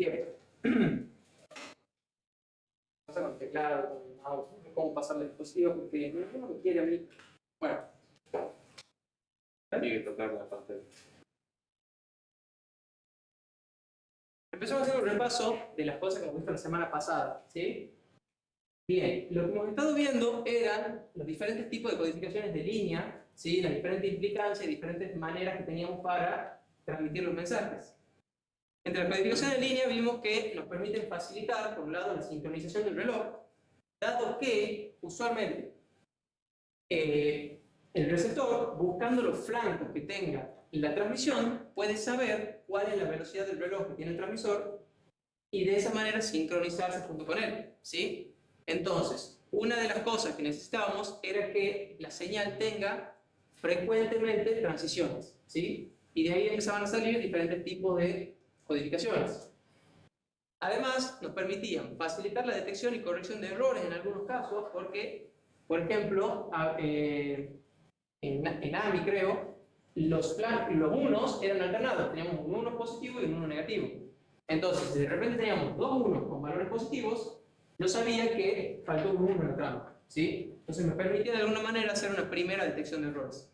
Bien. Pasa con el teclado, con el mouse, no sé cómo pasar el dispositivo porque no es lo que quiere a mí. Bueno. Tiene que tocar la pantalla. Empezamos a hacer un repaso de las cosas que hemos visto la semana pasada, ¿sí? Bien, lo que hemos estado viendo eran los diferentes tipos de codificaciones de línea, ¿sí? Las diferentes implicancias y diferentes maneras que teníamos para transmitir los mensajes. Entre las codificaciones de línea vimos que nos permiten facilitar, por un lado, la sincronización del reloj, dado que, usualmente, el receptor, buscando los flancos que tenga la transmisión, puede saber cuál es la velocidad del reloj que tiene el transmisor y de esa manera sincronizarse junto con él, ¿sí? Entonces, una de las cosas que necesitábamos era que la señal tenga frecuentemente transiciones, ¿sí? Y de ahí empezaban a salir diferentes tipos de codificaciones. Además, nos permitían facilitar la detección y corrección de errores en algunos casos, porque, por ejemplo, en AMI creo, los unos eran alternados, teníamos un 1 positivo y un 1 negativo. Entonces, si de repente teníamos dos unos con valores positivos, yo sabía que faltó un 1 en la trama, ¿sí? Entonces me permitía de alguna manera hacer una primera detección de errores.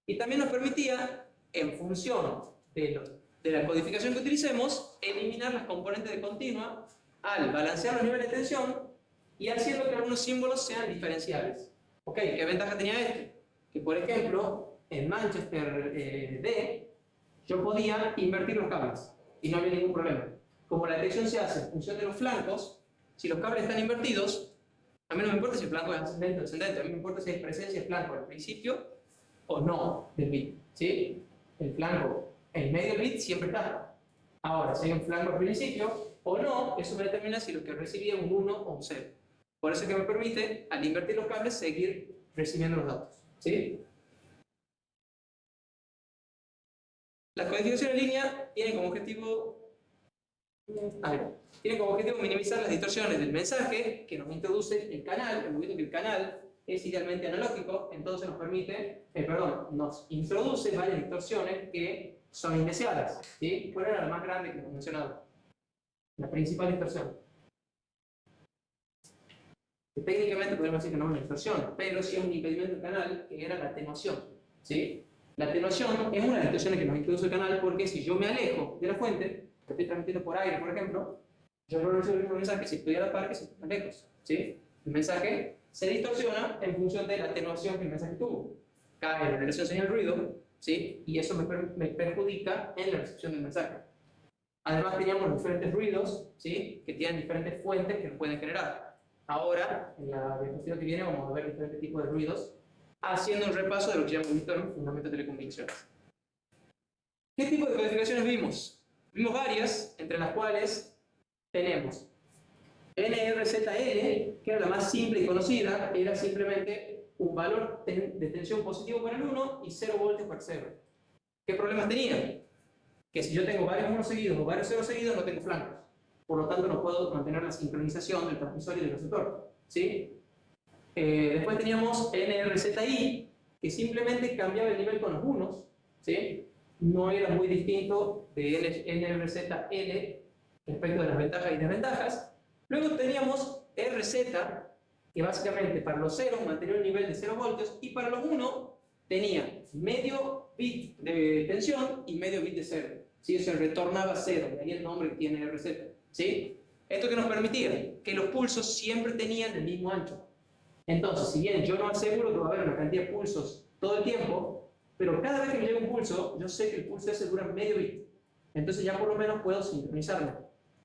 Y también nos permitía, en función de la codificación que utilicemos, eliminar las componentes de continua al balancear los niveles de tensión y haciendo que algunos símbolos sean diferenciables. Ok, ¿qué ventaja tenía este? Que por ejemplo, en Manchester D, yo podía invertir los cables y no había ningún problema. Como la detección se hace en función de los flancos, si los cables están invertidos, a mí no me importa si el flanco es ascendente o descendente, a mí me importa si hay presencia de flanco al principio o no del bit, ¿sí? El flanco en medio del bit siempre está. Ahora, si hay un flanco al principio o no, eso me determina si lo que recibí es un 1 o un 0. Por eso es que me permite, al invertir los cables, seguir recibiendo los datos, ¿sí? Las codificaciones en línea tienen como objetivo minimizar las distorsiones del mensaje que nos introduce el canal. Hemos visto que el canal es idealmente analógico, entonces nos introduce varias distorsiones que son indeseadas, ¿sí? ¿Cuál era la más grande que hemos mencionado? La principal distorsión. Que técnicamente podemos decir que no es una distorsión, pero sí es un impedimento del canal, que era la atenuación, ¿sí? La atenuación es una de las distorsiones que nos introduce el canal porque si yo me alejo de la fuente, que estoy transmitiendo por aire, por ejemplo, yo no recibo el mismo mensaje si estoy a la par que si estoy más lejos, ¿sí? El mensaje se distorsiona en función de la atenuación que el mensaje tuvo. Cae la relación señal-ruido, ¿sí? Y eso me perjudica en la recepción del mensaje. Además teníamos diferentes ruidos, ¿sí? Que tienen diferentes fuentes que nos pueden generar. Ahora, en la diapositiva que viene, vamos a ver diferentes tipos de ruidos, haciendo un repaso de lo que ya hemos visto en Fundamentos de Telecomunicaciones. ¿Qué tipo de codificaciones vimos? Vimos varias, entre las cuales tenemos NRZL, que era la más simple y conocida, era simplemente un valor de tensión positivo para el 1 y 0 voltios para el 0. ¿Qué problemas tenía? Que si yo tengo varios 1 seguidos o varios 0 seguidos, no tengo flancos. Por lo tanto, no puedo mantener la sincronización del transmisor y del receptor, ¿sí? Después teníamos NRZI, que simplemente cambiaba el nivel con los unos, ¿sí? No era muy distinto de NRZL respecto de las ventajas y desventajas. Luego teníamos RZ, que básicamente para los 0 mantenía un nivel de 0 voltios, y para los 1 tenía medio bit de tensión y medio bit de 0. ¿Sí? O sea, retornaba 0, de ahí el nombre que tiene RZ. ¿Sí? ¿Esto que nos permitía? Que los pulsos siempre tenían el mismo ancho. Entonces, si bien yo no aseguro que va a haber una cantidad de pulsos todo el tiempo, pero cada vez que me llega un pulso, yo sé que el pulso ese dura medio bit. Entonces ya por lo menos puedo sincronizarme.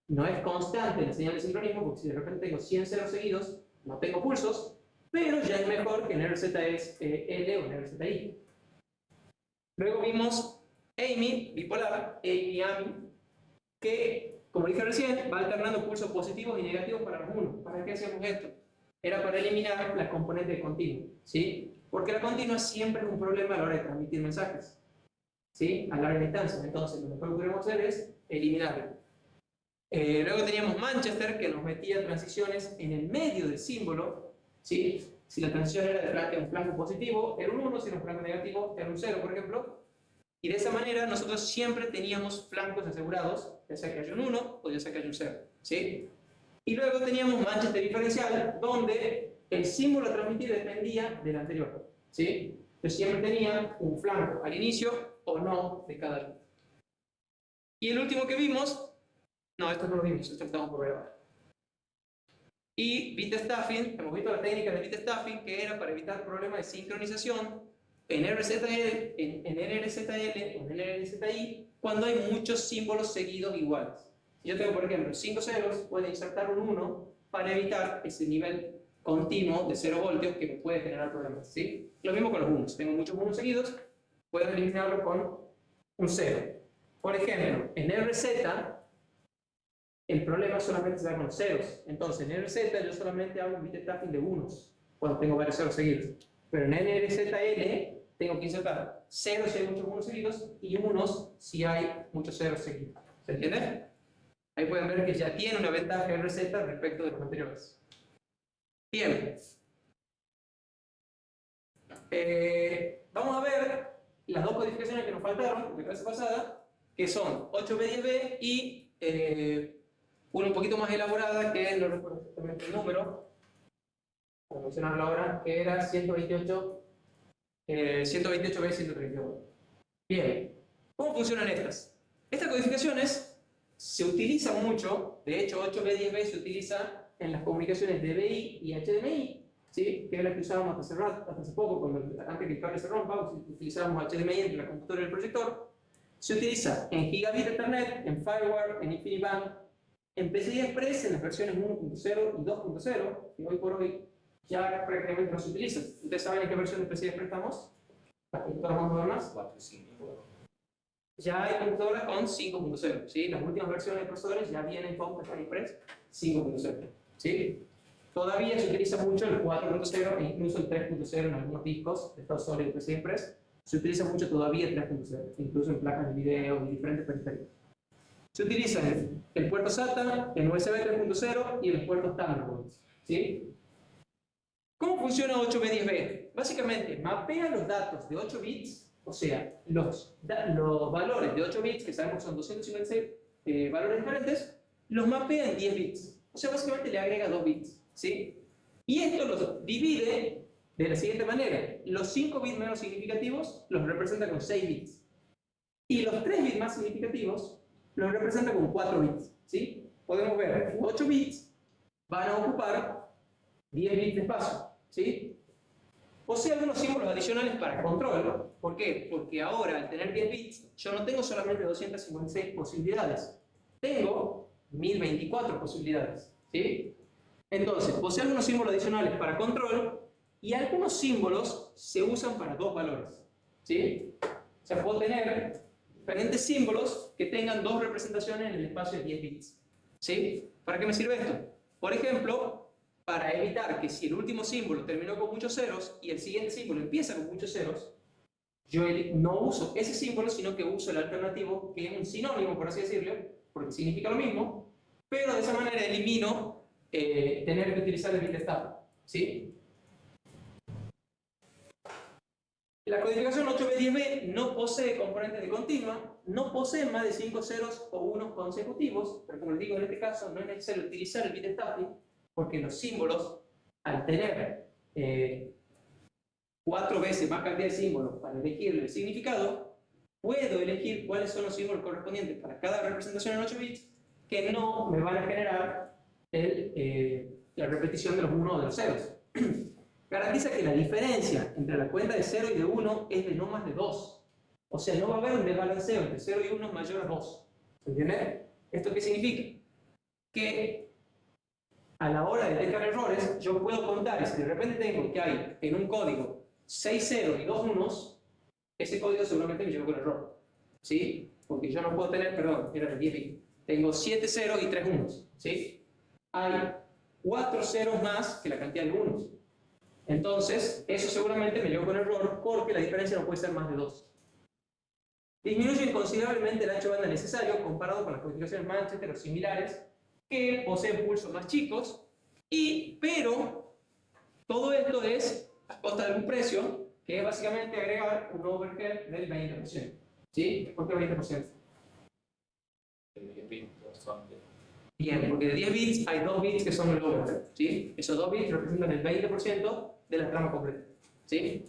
No es constante la señal de sincronismo, porque si de repente tengo 100 ceros seguidos, no tengo pulsos, pero ya es mejor que en RZL o en RZI. Luego vimos AMI, bipolar, AMI, que, como dije recién, va alternando pulsos positivos y negativos para los unos. ¿Para qué hacemos esto? Era para eliminar la componente de continuo, ¿sí? Porque la continua siempre es un problema a la hora de transmitir mensajes, ¿sí? A larga distancia. Entonces, lo mejor que podemos hacer es eliminarlo. Luego teníamos Manchester, que nos metía transiciones en el medio del símbolo, ¿sí? Si la transición era de un flanco positivo, era un 1, si era un flanco negativo, era un 0, por ejemplo. Y de esa manera nosotros siempre teníamos flancos asegurados, ya sea que haya un 1 o ya sea que haya un 0. ¿Sí? Y luego teníamos Manchester diferencial, donde el símbolo a transmitir dependía del anterior. ¿Sí? Yo siempre tenía un flanco al inicio o no de cada bit. Y el último que vimos, no, esto no lo vimos, esto lo estamos por ver ahora. Y bit stuffing, hemos visto la técnica de bit stuffing, que era para evitar problemas de sincronización en RZL, en RZL o en RZI, cuando hay muchos símbolos seguidos iguales. Si yo tengo, por ejemplo, 5 ceros, puedo insertar un 1 para evitar ese nivel continuo de 0 voltios que me puede generar problemas. ¿Sí? Lo mismo con los unos. Tengo muchos unos seguidos, puedo eliminarlo con un 0. Por ejemplo, en RZ, el problema solamente se da con los ceros. Entonces, en RZ yo solamente hago un bit stuffing de unos, cuando tengo varios ceros seguidos. Pero en NRZL tengo que insertar ceros si hay muchos unos seguidos y unos si hay muchos ceros seguidos. ¿Se entiende? Ahí pueden ver que ya tiene una ventaja RZ respecto de los anteriores. Bien. Vamos a ver las dos codificaciones que nos faltaron de la clase pasada, que son 8B10B y una un poquito más elaborada, que no recuerdo exactamente el número, para mencionarlo ahora, que era 128, 128B, 131. Bien, ¿cómo funcionan estas? Estas codificaciones se utilizan mucho, de hecho 8B10B se utiliza en las comunicaciones DBI y HDMI, ¿sí? Que es la que usábamos hasta hace poco, antes que el cable se rompa, utilizábamos HDMI entre la computadora y el proyector. Se utiliza en Gigabit Ethernet, en Firewire, en InfiniBand, en PCI Express, en las versiones 1.0 y 2.0, que hoy por hoy ya prácticamente no se utilizan. ¿Ustedes saben en qué versión de PCI Express estamos? Las computadoras más modernas. 4 y 5. Ya hay computadoras con 5.0, ¿sí? Las últimas versiones de procesadores ya vienen con PCI Express 5.0, ¿sí? Todavía se utiliza mucho el 4.0 e incluso el 3.0 en algunos discos de estado sólido PCI Express. Se utiliza mucho todavía el 3.0, incluso en placas de video y diferentes periféricos. Se utiliza el puerto SATA, el USB 3.0 y el puerto Thunderbolt, ¿sí? ¿Cómo funciona 8B10B? Básicamente, mapea los datos de 8 bits, o sea, los valores de 8 bits, que sabemos que son 256 valores diferentes, los mapea en 10 bits. O sea, básicamente le agrega 2 bits, ¿sí? Y esto los divide de la siguiente manera. Los 5 bits menos significativos los representa con 6 bits. Y los 3 bits más significativos los representa con 4 bits, ¿sí? Podemos ver que 8 bits van a ocupar 10 bits de espacio, ¿sí? Posee algunos símbolos adicionales para control. ¿Por qué? Porque ahora, al tener 10 bits, yo no tengo solamente 256 posibilidades. Tengo 1024 posibilidades, ¿sí? Entonces, posee algunos símbolos adicionales para control y algunos símbolos se usan para dos valores, ¿sí? O sea, puedo tener diferentes símbolos que tengan dos representaciones en el espacio de 10 bits, ¿sí? ¿Para qué me sirve esto? Por ejemplo, para evitar que si el último símbolo terminó con muchos ceros y el siguiente símbolo empieza con muchos ceros, yo no uso ese símbolo, sino que uso el alternativo, que es un sinónimo, por así decirlo, porque significa lo mismo, pero de esa manera elimino tener que utilizar el bit estable, ¿sí? La codificación 8B10B no posee componentes de continua, no posee más de 5 ceros o unos consecutivos, pero como les digo, en este caso no es necesario utilizar el bit stuffing, porque los símbolos, al tener 4 veces más cantidad de símbolos para elegir el significado, puedo elegir cuáles son los símbolos correspondientes para cada representación en 8 bits que no me van a generar la repetición de los 1 o de los ceros. Garantiza que la diferencia entre la cuenta de 0 y de 1 es de no más de 2. O sea, no va a haber un desbalanceo entre 0 y 1 mayor a 2. ¿Se entiende? ¿Esto qué significa? Que a la hora de detectar errores, yo puedo contar, y si de repente tengo que hay en un código 6 ceros y 2 unos, ese código seguramente me lleva con error, ¿sí? Porque yo no puedo tener, perdón, era de 10 bits, tengo 7 ceros y 3 unos, ¿sí? Hay 4 ceros más que la cantidad de unos. Entonces, eso seguramente me lleva con error porque la diferencia no puede ser más de 2. Disminuye considerablemente el ancho de banda necesario comparado con las codificaciones Manchester o similares, que poseen pulsos más chicos, pero todo esto es a costa de un precio, que es básicamente agregar un overhead del 20%. ¿Sí? ¿Por qué 20%? Bien, porque de 10 bits hay 2 bits que son el overhead, ¿sí? Esos 2 bits representan el 20% de la trama completa, ¿sí?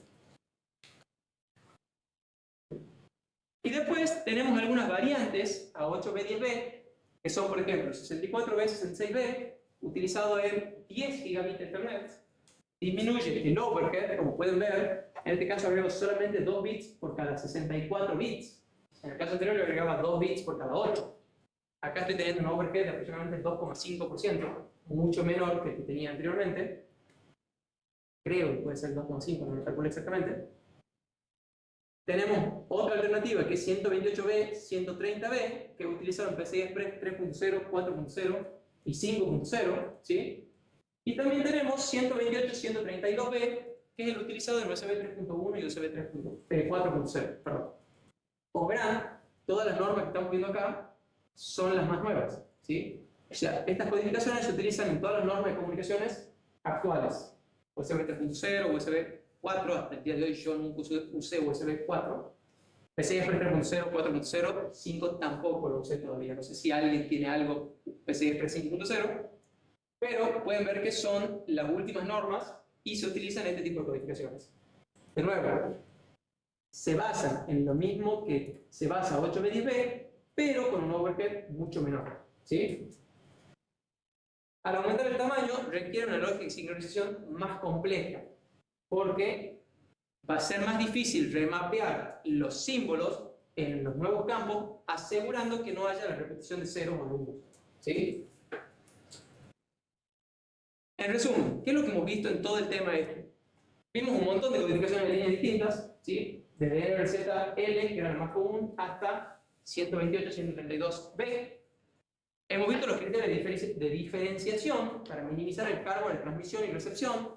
Y después tenemos algunas variantes a 8B, 10B, que son, por ejemplo, 64B, 66B, utilizado en 10 gigabits de Ethernet. Disminuye el overhead, como pueden ver. En este caso agrego solamente 2 bits por cada 64 bits. En el caso anterior le agregaba 2 bits por cada 8. Acá estoy teniendo un overhead de aproximadamente 2,5%, mucho menor que el que tenía anteriormente. Creo que puede ser 2,5, no lo calculo exactamente. Tenemos otra alternativa que es 128B, 130B, que utilizaron PCI Express 3.0, 4.0 y 5.0, ¿sí? Y también tenemos 128, 132B, que es el utilizado en USB 3.1 y USB 4.0, perdón. Como verán, todas las normas que estamos viendo acá son las más nuevas, ¿sí? O sea, estas codificaciones se utilizan en todas las normas de comunicaciones actuales. USB 3.0, USB 4, hasta el día de hoy yo nunca usé USB 4. PCI Express 3.0, 4.0, 5 tampoco lo usé todavía. No sé si alguien tiene algo PCI Express 5.0, pero pueden ver que son las últimas normas y se utilizan este tipo de codificaciones. De nuevo, se basan en lo mismo que se basa 8B10B, pero con un overhead mucho menor, ¿sí? Al aumentar el tamaño requiere una lógica de sincronización más compleja, porque va a ser más difícil remapear los símbolos en los nuevos campos, asegurando que no haya la repetición de ceros o de unos, ¿sí? En resumen, ¿qué es lo que hemos visto en todo el tema este? Vimos un montón de codificaciones de líneas distintas, ¿sí? Desde RZL, que era el más común, hasta 128, 132B. Hemos visto los criterios de diferenciación para minimizar el cargo de transmisión y recepción,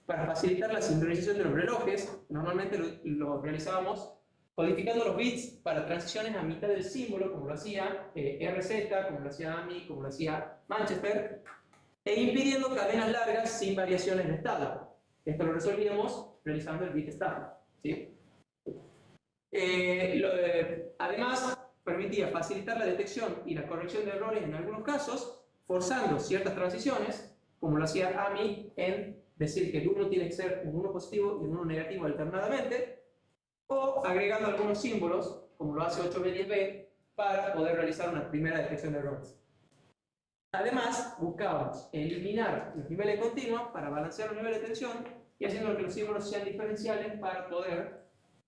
para facilitar la sincronización de los relojes. Normalmente lo realizábamos codificando los bits para transiciones a mitad del símbolo, como lo hacía RZ, como lo hacía AMI, como lo hacía Manchester, e impidiendo cadenas largas sin variaciones de estado. Esto lo resolvíamos realizando el bit estado, ¿sí? Además, permitía facilitar la detección y la corrección de errores en algunos casos, forzando ciertas transiciones, como lo hacía AMI en decir que el 1 tiene que ser un 1 positivo y un 1 negativo alternadamente, o agregando algunos símbolos, como lo hace 8B10B, para poder realizar una primera detección de errores. Además, buscábamos eliminar los niveles continuos para balancear los niveles de tensión y haciendo que los símbolos sean diferenciales para poder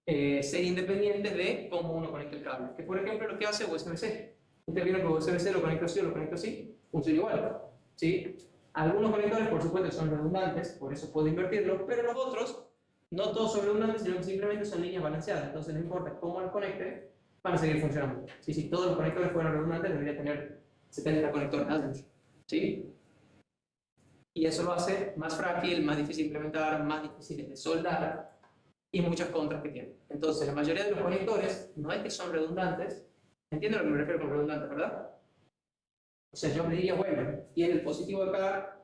ser independientes de cómo uno conecta el cable. Que por ejemplo lo que hace USB-C. Ustedes vieron que USB-C lo conecto así o lo conecto así, funciona igual, ¿sí? Algunos conectores por supuesto son redundantes, por eso puedo invertirlos, pero los otros no todos son redundantes, sino que simplemente son líneas balanceadas, entonces no importa cómo los conecte, van a seguir funcionando. ¿Sí? Si todos los conectores fueran redundantes, debería tener 70 conectores adentro, ¿sí? Y eso lo hace más frágil, más difícil de implementar, más difícil de soldar y muchas contras que tiene. Entonces, la mayoría de los conectores no es que son redundantes. ¿Entienden a lo que me refiero con redundantes, verdad? O sea, yo me diría, bueno, tiene el positivo acá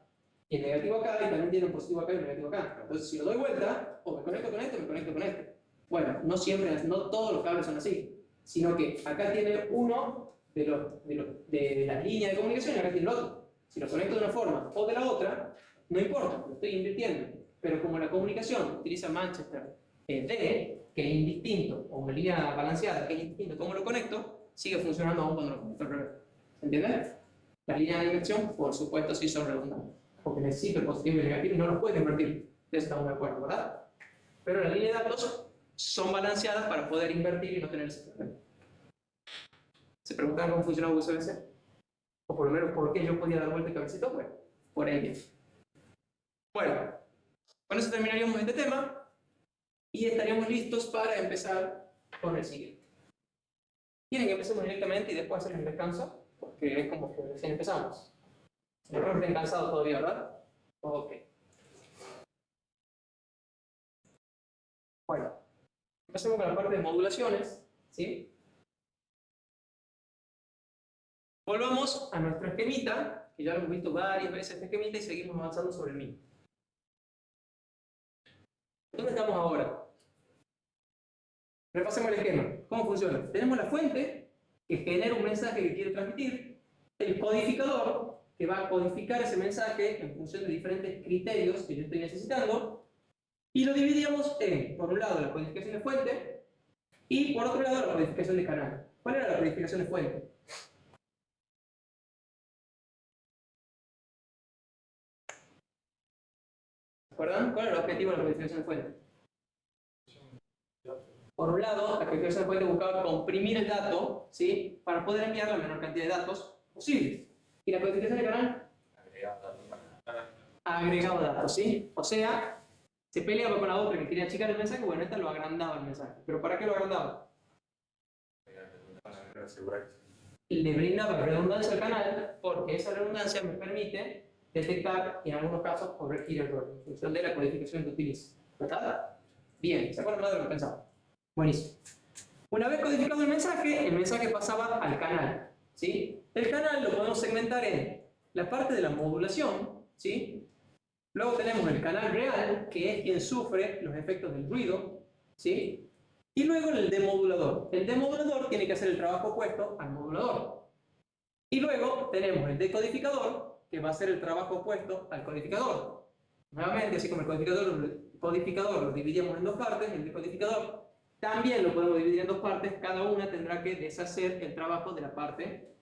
y el negativo acá, y también tiene un positivo acá y un negativo acá. Entonces, si lo doy vuelta, o me conecto con este o me conecto con este. Bueno, no siempre, no todos los cables son así, sino que acá tiene uno de las líneas de comunicación y acá tiene el otro. Si lo conecto de una forma o de la otra, no importa, lo estoy invirtiendo. Pero como la comunicación utiliza Manchester D, que es indistinto, o una línea balanceada, que es indistinto cómo lo conecto, sigue funcionando aún cuando lo conecto al revés. ¿Se entiende? Las líneas de inversión, por supuesto, sí son redundantes, porque necesito el positivo y el negativo y no los puedo invertir. De eso estamos de acuerdo, ¿verdad? Pero las líneas de datos son balanceadas para poder invertir y no tener ese problema. ¿Se preguntan cómo funcionaba USB-C? O por lo menos por qué yo podía dar vuelta el cablecito. Bueno, por ello. Bueno, con eso terminaríamos este tema y estaríamos listos para empezar con el siguiente. ¿Quieren que empecemos directamente y después hacer un descanso? Porque es como que recién empezamos. Espero que estén cansados todavía, ¿verdad? Ok. Bueno, empecemos con la parte de modulaciones, ¿sí? Volvamos a nuestro esquemita, que ya lo hemos visto varias veces este esquemita y seguimos avanzando sobre el mismo. ¿Dónde estamos ahora? Repasemos el esquema. ¿Cómo funciona? Tenemos la fuente que genera un mensaje que quiere transmitir, el codificador que va a codificar ese mensaje en función de diferentes criterios que yo estoy necesitando, y lo dividíamos en, por un lado, la codificación de fuente y por otro lado, la codificación de canal. ¿Cuál era la codificación de fuente? ¿Se acuerdan? ¿Cuál era el objetivo de la codificación de fuente? Por un lado, la codificación de fuente buscaba comprimir el dato, ¿sí?, para poder enviar la menor cantidad de datos posibles. ¿Y la codificación de canal? Agregaba datos, ¿sí? O sea, se peleaba con la otra que quería achicar el mensaje, bueno, esta lo agrandaba el mensaje. ¿Pero para qué lo agrandaba? Le brindaba redundancia al canal, porque esa redundancia me permite detectar y en algunos casos corregir errores en función de la codificación que utilice. ¿Verdad? Bien, ¿se acuerdan más de lo que pensaba? Buenísimo. Una vez codificado el mensaje pasaba al canal, ¿sí? El canal lo podemos segmentar en la parte de la modulación, ¿sí? Luego tenemos el canal real, que es quien sufre los efectos del ruido, ¿sí? Y luego el demodulador. El demodulador tiene que hacer el trabajo opuesto al modulador. Y luego tenemos el decodificador, que va a hacer el trabajo opuesto al codificador. Nuevamente, así como el codificador lo dividimos en dos partes, el decodificador también lo podemos dividir en dos partes, cada una tendrá que deshacer el trabajo de la parte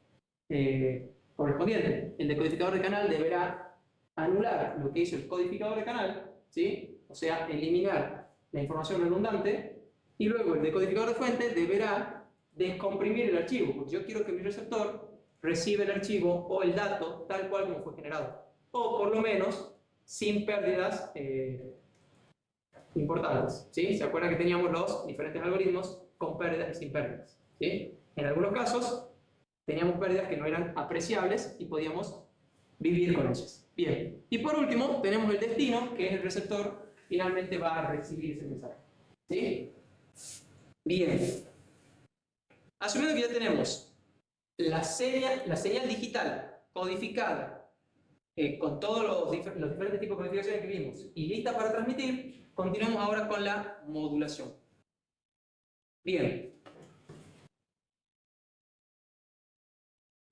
correspondiente. El decodificador de canal deberá anular lo que hizo el codificador de canal, ¿sí? O sea, eliminar la información redundante, y luego el decodificador de fuente deberá descomprimir el archivo, porque yo quiero que mi receptor reciba el archivo o el dato tal cual como fue generado, o por lo menos sin pérdidas importantes, ¿sí? ¿Se acuerdan que teníamos los diferentes algoritmos con pérdidas y sin pérdidas? ¿Sí? En algunos casos teníamos pérdidas que no eran apreciables y podíamos vivir con ellas. Bien. Y por último tenemos el destino, que es el receptor finalmente va a recibir ese mensaje. ¿Sí? Bien. Asumiendo que ya tenemos la señal digital codificada con todos los diferentes tipos de codificaciones que vimos y lista para transmitir, continuamos ahora con la modulación. Bien.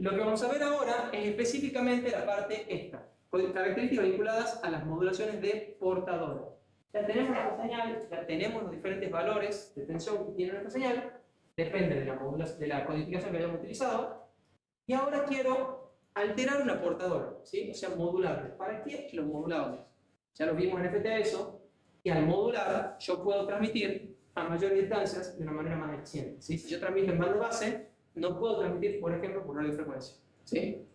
Lo que vamos a ver ahora es específicamente la parte esta, con características vinculadas a las modulaciones de portadores. Ya tenemos nuestra señal, ya tenemos los diferentes valores de tensión que tiene nuestra señal, depende de la codificación que hayamos utilizado, y ahora quiero alterar una portadora, ¿sí? O sea, modularla. ¿Para qué lo modulamos? Ya lo vimos en FTESO, y al modular yo puedo transmitir a mayores distancias de una manera más eficiente, ¿sí? Si yo transmito en banda base, no puedo transmitir, por ejemplo, por radiofrecuencia, ¿sí?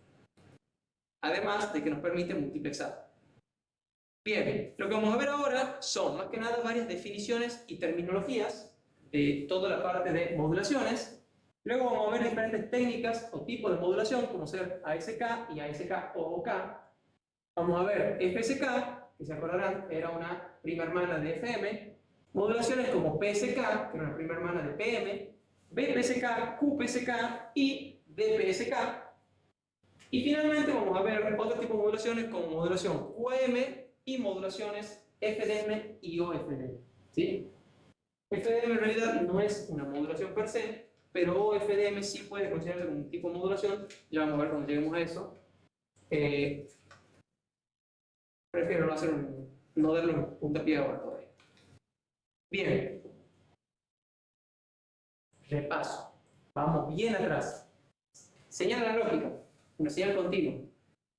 Además de que nos permite multiplexar. Bien, lo que vamos a ver ahora son más que nada varias definiciones y terminologías de toda la parte de modulaciones. Luego vamos a ver diferentes técnicas o tipos de modulación, como ser ASK y ASK OOK. Vamos a ver FSK, que se acordarán, era una prima hermana de FM. Modulaciones como PSK, que era una prima hermana de PM. BPSK, QPSK y DPSK. Y finalmente vamos a ver otro tipo de modulaciones como modulación QAM y modulaciones FDM y OFDM, ¿sí? FDM en realidad no es una modulación per se, pero OFDM sí puede considerarse como un tipo de modulación. Ya vamos a ver cuando lleguemos a eso. Prefiero no darle un puntapié ahora todavía. Bien. Repaso. Vamos bien atrás. Señal analógica, una señal continua.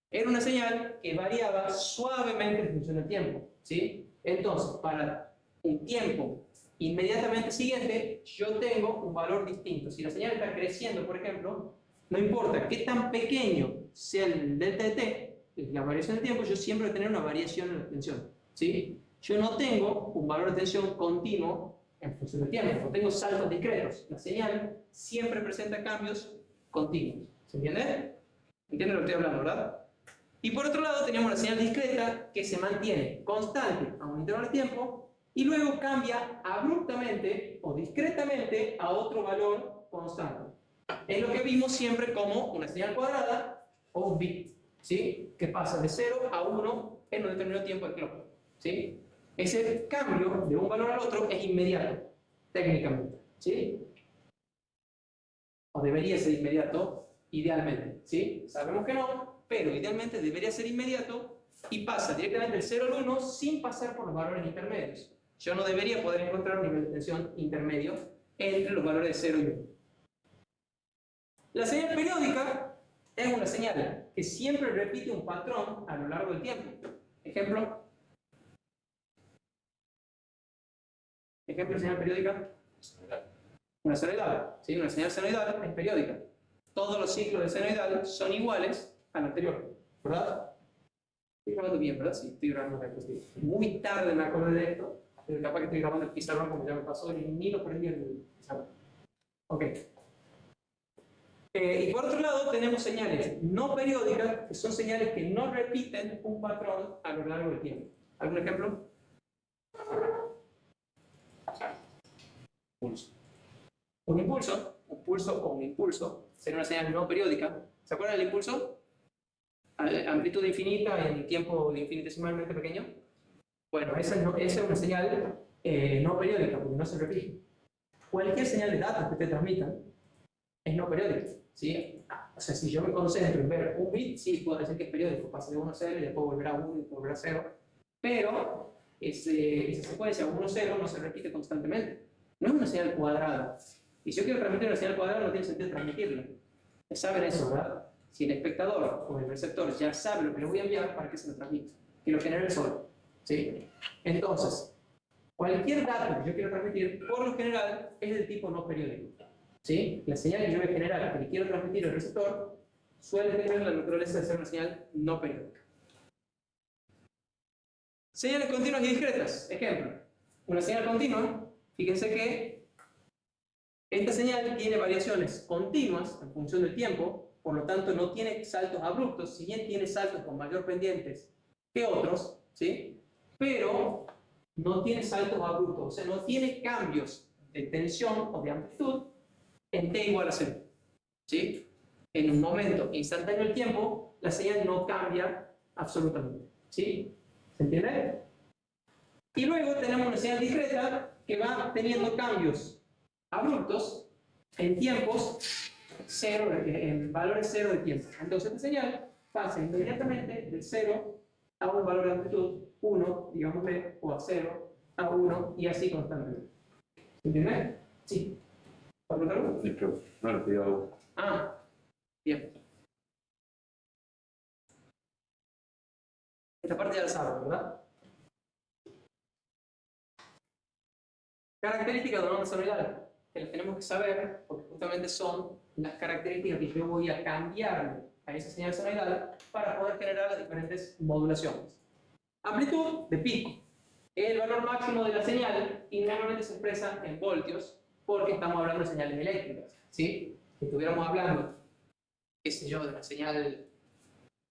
Era una señal que variaba suavemente en función del tiempo, ¿sí? Entonces, para un tiempo inmediatamente siguiente, yo tengo un valor distinto. Si la señal está creciendo, por ejemplo, no importa qué tan pequeño sea el delta de t, la variación del tiempo, yo siempre voy a tener una variación en la tensión, ¿sí? Yo no tengo un valor de tensión continuo en función del tiempo, no tengo saltos discretos. La señal siempre presenta cambios continuos. ¿Se entiende? ¿Entienden lo que estoy hablando, verdad? Y por otro lado tenemos la señal discreta que se mantiene constante a un intervalo de tiempo y luego cambia abruptamente o discretamente a otro valor constante. Es lo que vimos siempre como una señal cuadrada o un bit, ¿sí? Que pasa de 0 a 1 en un determinado tiempo de clock, ¿sí? Ese cambio de un valor al otro es inmediato, técnicamente, ¿sí? O debería ser inmediato, idealmente, ¿sí? Sabemos que no, pero idealmente debería ser inmediato y pasa directamente del 0 al 1 sin pasar por los valores intermedios. Yo no debería poder encontrar un nivel de tensión intermedio entre los valores de 0 y 1. La señal periódica es una señal que siempre repite un patrón a lo largo del tiempo. Ejemplo de señal periódica. Una senoidal. ¿Sí? Una señal senoidal es periódica. Todos los ciclos de senoidal son iguales al anterior. ¿Verdad? Estoy grabando bien, ¿verdad? Sí, estoy grabando la diapositiva. Muy tarde me acordé de esto. Pero capaz que estoy grabando el pizarrón como ya me pasó y ni lo prendí el pizarrón. Ok. Y por otro lado tenemos señales no periódicas, que son señales que no repiten un patrón a lo largo del tiempo. ¿Algún ejemplo? Pulso. Un pulso o un impulso, sería una señal no periódica. ¿Se acuerdan del impulso? Amplitud infinita en tiempo infinitesimalmente pequeño. Bueno, esa es una señal no periódica, porque no se repite. Cualquier señal de datos que te transmitan es no periódica, ¿sí? O sea, si yo me concentro en ver un bit, sí, puedo decir que es periódico, pasa de 1 a 0 y después volverá a 1 y después volverá a 0, pero esa secuencia 1 0 no se repite constantemente. No es una señal cuadrada. Y si yo quiero transmitir una señal cuadrada, no tiene sentido transmitirla. Ya saben eso, ¿verdad? Si el espectador o el receptor ya sabe lo que le voy a enviar, ¿para qué se lo transmite? Que lo genere el solo, ¿sí? Entonces, cualquier dato que yo quiero transmitir, por lo general, es del tipo no periódico. ¿Sí? La señal que yo voy a generar, que le quiero transmitir al receptor, suele tener la naturaleza de ser una señal no periódica. Señales continuas y discretas. Ejemplo, una señal continua, fíjense que esta señal tiene variaciones continuas en función del tiempo, por lo tanto no tiene saltos abruptos, si bien tiene saltos con mayor pendientes que otros, ¿sí? Pero no tiene saltos abruptos, o sea, no tiene cambios de tensión o de amplitud en t igual a 0. ¿Sí? En un momento instantáneo del tiempo, la señal no cambia absolutamente. ¿Sí? ¿Se entiende? Y luego tenemos una señal discreta que va teniendo cambios abruptos en tiempos cero, en valores cero de tiempo. Entonces esta señal pasa inmediatamente del 0 a un valor de amplitud 1, digámosle, o a 0, a 1 y así constantemente. ¿Se entiende? Sí. ¿Para preguntar algo? No, lo pido a vos. Ah, bien. Esta parte ya la saben, ¿verdad? Características de una onda senoidal, que las tenemos que saber porque justamente son las características que yo voy a cambiarle a esa señal senoidal para poder generar las diferentes modulaciones. Amplitud de pico. El valor máximo de la señal y normalmente se expresa en voltios porque estamos hablando de señales eléctricas. ¿Sí? Si estuviéramos hablando, qué sé yo, de una señal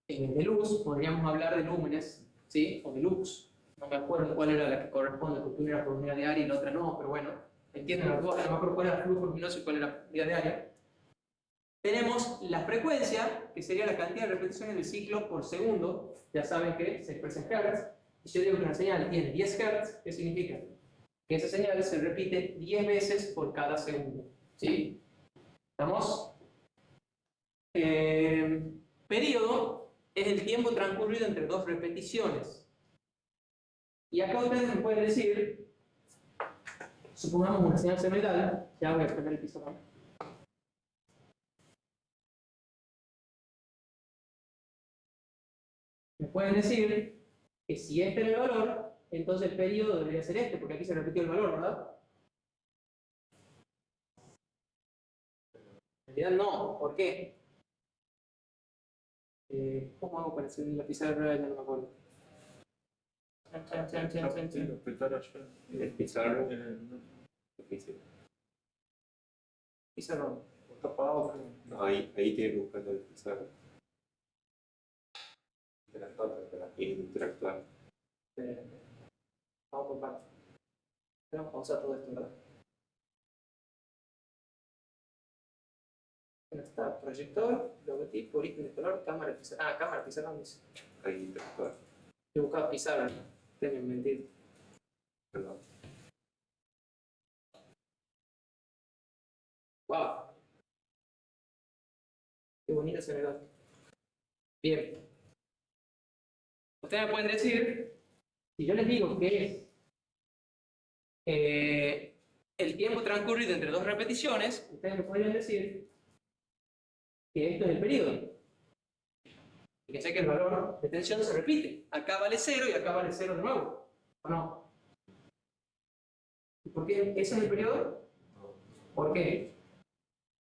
de luz, podríamos hablar de lúmenes, ¿sí? O de lux. No me acuerdo cuál era la que corresponde, porque una era por unidad diaria y la otra no, pero bueno, entienden las dos, no me acuerdo cuál era el flujo luminoso y cuál era la unidad diaria. Tenemos la frecuencia, que sería la cantidad de repeticiones del ciclo por segundo, ya saben que se expresa en Hz, y si yo digo que una señal tiene 10 Hz, ¿qué significa? Que esa señal se repite 10 veces por cada segundo, ¿sí? ¿Estamos? Periodo es el tiempo transcurrido entre dos repeticiones. Y acá ustedes me pueden decir, supongamos una señal senoidal, ya voy a prender el pizarrón. Me pueden decir que si este es el valor, entonces el periodo debería ser este, porque aquí se repitió el valor, ¿verdad? En realidad no, ¿por qué? ¿Cómo hago para hacer la pizarra? Ya no me acuerdo. El pizarro difícil. Pizarrón. No, ahí tiene que buscar el pizarro. Interactuar. Vamos por partes. Vamos a pausar todo esto, ¿verdad? Bueno, está proyector, logotipo, origen de color, cámara, pizarrón. Ah, cámara, pizarrón dice. Ahí interactuar. Yo buscaba pizarra, tengo mentido. Perdón. Qué bonita senoidal. Bien. Ustedes me pueden decir, si yo les digo que es el tiempo transcurrido entre dos repeticiones, ustedes me podrían decir que esto es el periodo. Fíjense que el valor de tensión se repite. Acá vale 0 y acá vale 0 de nuevo. ¿O no? ¿Por qué ese es el periodo? ¿Por qué?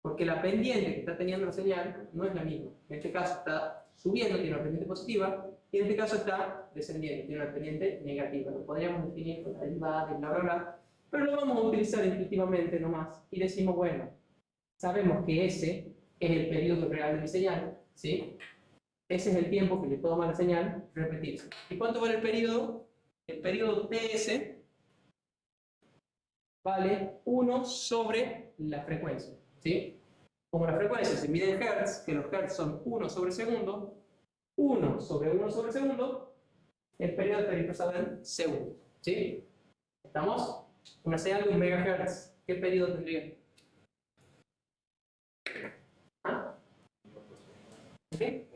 Porque la pendiente que está teniendo la señal no es la misma. En este caso está subiendo, tiene una pendiente positiva, y en este caso está descendiendo, tiene una pendiente negativa. Lo podríamos definir con la derivada y bla, bla, bla, pero lo vamos a utilizar intuitivamente nomás. Y decimos, bueno, sabemos que ese es el periodo real de mi señal, ¿sí? Ese es el tiempo que le toma a la señal repetirse. ¿Y cuánto vale el periodo? El periodo TS vale 1 sobre la frecuencia, ¿sí? Como la frecuencia se mide en Hertz, que los Hertz son 1 sobre segundo, 1 sobre 1 sobre segundo, el periodo está expresado en segundos, ¿sí? ¿Estamos? Una señal de 1 megahertz, ¿qué periodo tendría? ¿Ah? ¿Qué?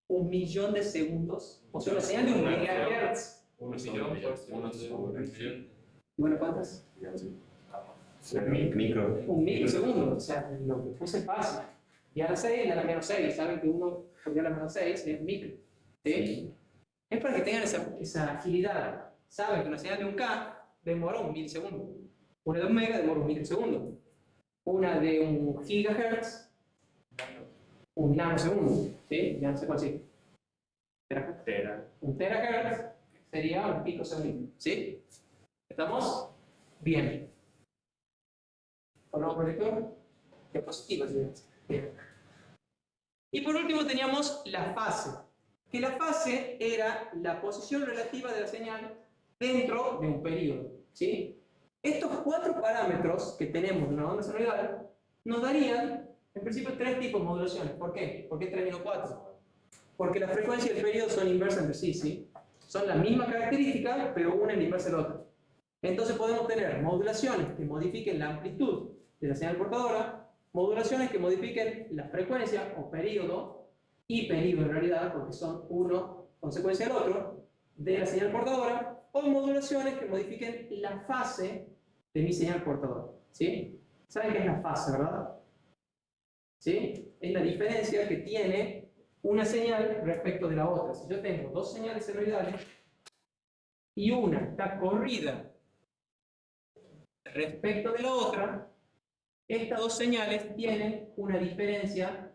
1 millón de segundos, o sea, una señal de 1 megahertz. 1 millón. Bueno, ¿cuántas? Micro. 1 microsegundo, o sea, lo que puse fácil. Y a la 6 y a la menos 6, saben que 1 por a la menos 6 es micro. ¿Sí? Es para que tengan esa agilidad. Saben que una señal de 1K demora 1 milisegundo. Una de 1 mega demora 1 microsegundo. Una de 1 gigahertz, 1 nanosegundo. ¿Sí? Ya no sé cuál sí. Tera. 1 terahertz sería 1 picosegundo. ¿Sí? ¿Estamos? Bien. ¿Ponemos proyector? Diapositivas. Bien. Y por último teníamos la fase. Que la fase era la posición relativa de la señal dentro de un periodo. ¿Sí? Estos 4 parámetros que tenemos de una onda senoidal nos darían, en principio, 3 tipos de modulaciones. ¿Por qué? ¿Por qué 3 y no 4? Porque la frecuencia y el periodo son inversas entre sí, ¿sí? Son la misma característica, pero una es inversa de la otra. Entonces podemos tener modulaciones que modifiquen la amplitud de la señal portadora, modulaciones que modifiquen la frecuencia o periodo, y periodo en realidad, porque son uno consecuencia del otro, de la señal portadora, o modulaciones que modifiquen la fase de mi señal portadora. ¿Sí? ¿Saben qué es la fase, verdad? ¿Sí? Es la diferencia que tiene una señal respecto de la otra. Si yo tengo dos señales senoidales y una está corrida respecto de la otra, estas dos señales tienen una diferencia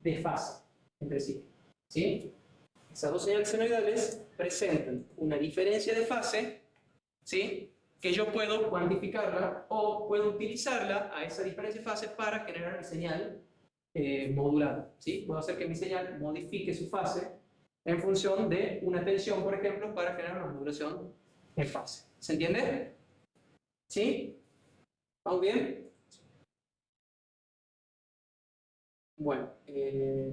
de fase entre sí. ¿Sí? Esas dos señales senoidales presentan una diferencia de fase, ¿sí? Que yo puedo cuantificarla o puedo utilizarla a esa diferencia de fase para generar mi señal modulada. ¿Sí? Puedo hacer que mi señal modifique su fase en función de una tensión, por ejemplo, para generar una modulación en fase. ¿Se entiende? ¿Sí? ¿Vamos bien? Bueno,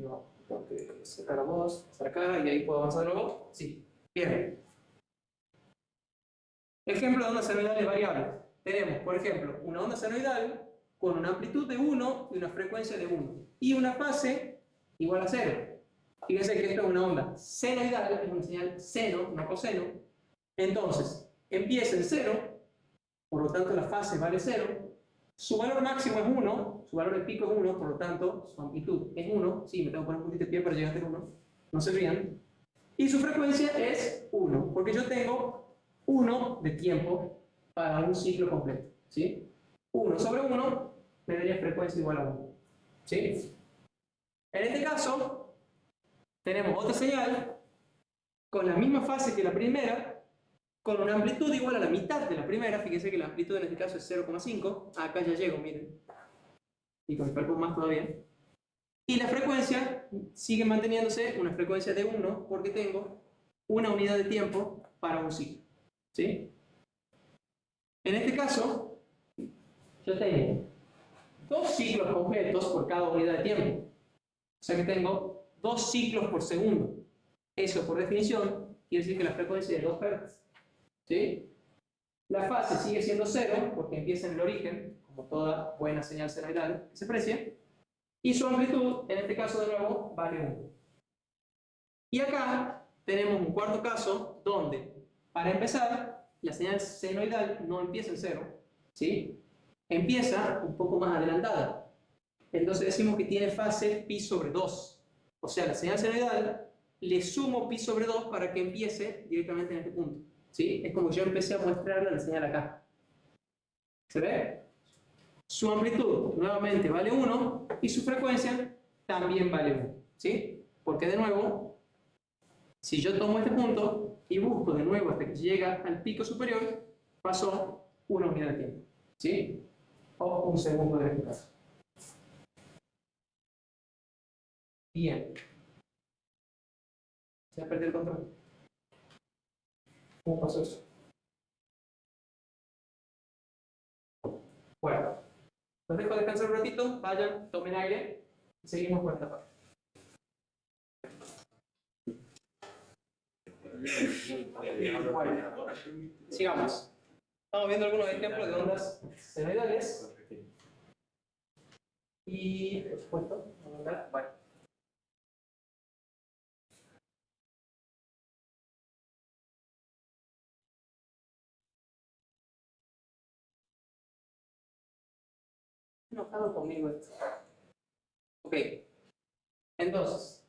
no, tengo que cerrar la voz, pasar acá y ahí puedo avanzar de nuevo. Sí, bien. Ejemplo de ondas senoidales variables. Tenemos, por ejemplo, una onda senoidal con una amplitud de 1 y una frecuencia de 1 y una fase igual a 0. Fíjense que esto es una onda senoidal, es una señal seno, una coseno. Entonces, empieza en 0, por lo tanto la fase vale 0. Su valor máximo es 1, su valor de pico es 1, por lo tanto su amplitud es 1. Sí, me tengo que poner un poquito de pie para llegar a 1, no se rían. Y su frecuencia es 1, porque yo tengo 1 de tiempo para un ciclo completo. ¿Sí? 1 sobre 1 me daría frecuencia igual a 1. ¿Sí? En este caso, tenemos otra señal con la misma fase que la primera, con una amplitud igual a la mitad de la primera. Fíjense que la amplitud en este caso es 0,5. Acá ya llego, miren. Y con el cálculo más todavía. Y la frecuencia sigue manteniéndose una frecuencia de 1 porque tengo una unidad de tiempo para un ciclo. ¿Sí? En este caso, yo tengo 2 ciclos completos por cada unidad de tiempo. O sea que tengo 2 ciclos por segundo. Eso, por definición, quiere decir que la frecuencia es de 2 Hz. ¿Sí? La fase sigue siendo 0 porque empieza en el origen, como toda buena señal senoidal que se aprecia. Y su amplitud, en este caso de nuevo, vale 1. Y acá tenemos un cuarto caso donde, para empezar, la señal senoidal no empieza en 0, ¿sí? Empieza un poco más adelantada. Entonces decimos que tiene fase pi sobre 2. O sea, la señal senoidal le sumo pi sobre 2 para que empiece directamente en este punto, ¿sí? Es como que yo empecé a mostrarle la señal acá. ¿Se ve? Su amplitud nuevamente vale 1 y su frecuencia también vale 1, ¿sí? Porque de nuevo, si yo tomo este punto y busco de nuevo hasta que llega al pico superior, pasó una unidad de tiempo, ¿sí? O un segundo en este caso. Bien. Se ha perdido el control. ¿Cómo pasó eso? Bueno, los dejo descansar un ratito, vayan, tomen aire y seguimos con esta parte. Bueno, sigamos. Estamos viendo algunos ejemplos de ondas senoidales. Y, por supuesto, bueno. Enojado conmigo esto. Ok. Entonces,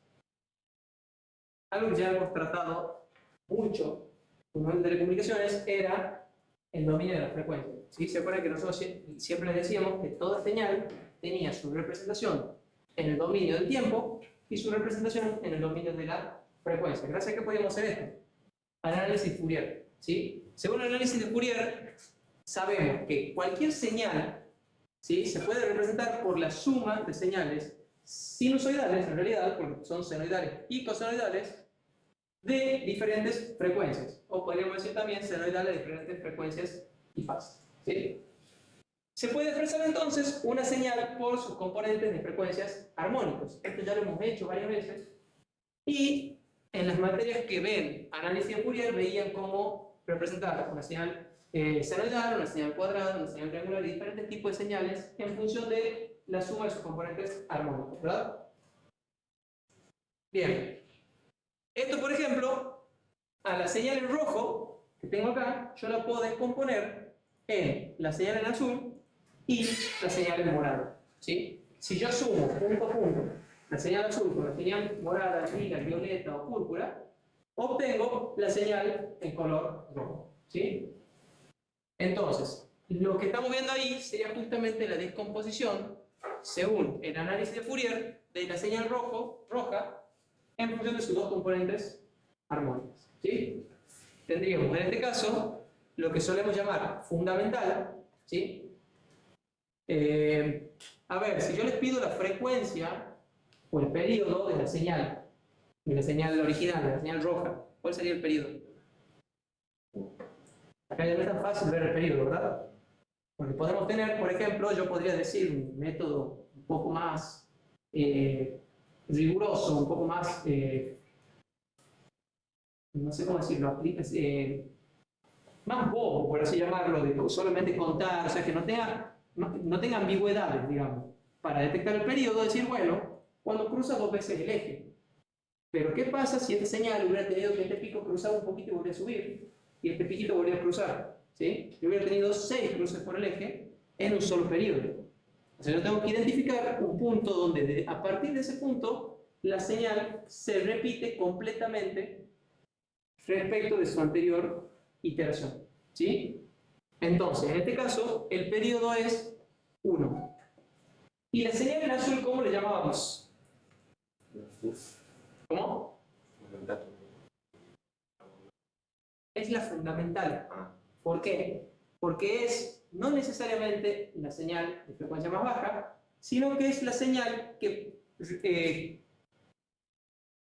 algo que ya hemos tratado mucho en el de telecomunicaciones era el dominio de la frecuencia. ¿Sí? ¿Se acuerdan que nosotros siempre les decíamos que toda señal tenía su representación en el dominio del tiempo y su representación en el dominio de la frecuencia? Gracias a que podíamos hacer esto. Análisis Fourier. ¿Sí? Según el análisis de Fourier, sabemos que cualquier señal, ¿sí?, se puede representar por la suma de señales sinusoidales, en realidad, porque son senoidales y cosenoidales, de diferentes frecuencias, o podríamos decir también senoidales de diferentes frecuencias y fases, ¿sí? Se puede expresar entonces una señal por sus componentes de frecuencias armónicos. Esto ya lo hemos hecho varias veces, y en las materias que ven análisis de Fourier veían cómo representar una señal senoidal, una señal cuadrada, una señal triangular y diferentes tipos de señales en función de la suma de sus componentes armónicos, ¿verdad? Bien. Esto, por ejemplo, a la señal en rojo que tengo acá, yo la puedo descomponer en la señal en azul y la señal en morado, ¿sí? Si yo sumo punto a punto la señal azul con la señal morada, lila, violeta o púrpura, obtengo la señal en color rojo, ¿sí? Entonces, lo que estamos viendo ahí sería justamente la descomposición, según el análisis de Fourier, de la señal roja en función de sus dos componentes armónicos, ¿sí? Tendríamos en este caso lo que solemos llamar fundamental, ¿sí? A ver, si yo les pido la frecuencia o el período de la señal original, de la señal roja, ¿cuál sería el período? Acá ya no es tan fácil ver el período, ¿verdad? Porque podemos tener, por ejemplo, yo podría decir un método un poco más riguroso, un poco más, no sé cómo decirlo, más bobo, por así llamarlo, de solamente contar, o sea, que no tenga ambigüedades, digamos, para detectar el periodo, decir, bueno, cuando cruza dos veces el eje. Pero ¿qué pasa si esta señal hubiera tenido que este pico cruzaba un poquito y volvía a subir, y este piquito volvía a cruzar? ¿Sí? Yo hubiera tenido 6 cruces por el eje en un solo periodo. O sea, yo tengo que identificar un punto donde a partir de ese punto la señal se repite completamente respecto de su anterior iteración, ¿sí? Entonces, en este caso, el periodo es 1. ¿Y la señal en azul cómo le llamábamos? ¿Cómo? Es la fundamental. ¿Por qué? Porque es no necesariamente la señal de frecuencia más baja, sino que es la señal que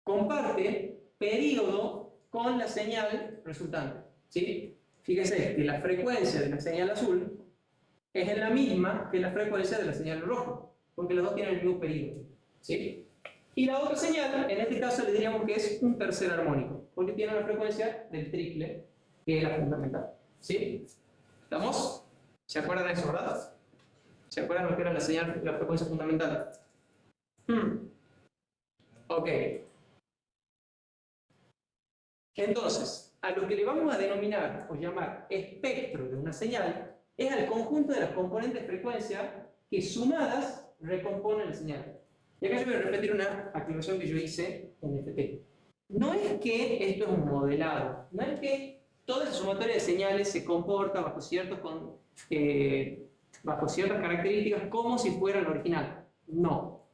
comparte periodo con la señal resultante, ¿sí? Fíjese que la frecuencia de la señal azul es la misma que la frecuencia de la señal rojo, porque los dos tienen el mismo periodo, ¿sí? Y la otra señal, en este caso le diríamos que es un tercer armónico, porque tiene la frecuencia del triple, que es la fundamental, ¿sí? ¿Estamos? ¿Se acuerdan de eso, verdad? ¿Se acuerdan lo que era la señal, la frecuencia fundamental? Ok. Entonces, a lo que le vamos a denominar o llamar espectro de una señal es al conjunto de las componentes de frecuencia que sumadas recomponen la señal. Y acá yo voy a repetir una activación que yo hice en FT. No es que esto es un modelado, no es que toda esa sumatoria de señales se comporta bajo ciertas características como si fuera la original. No.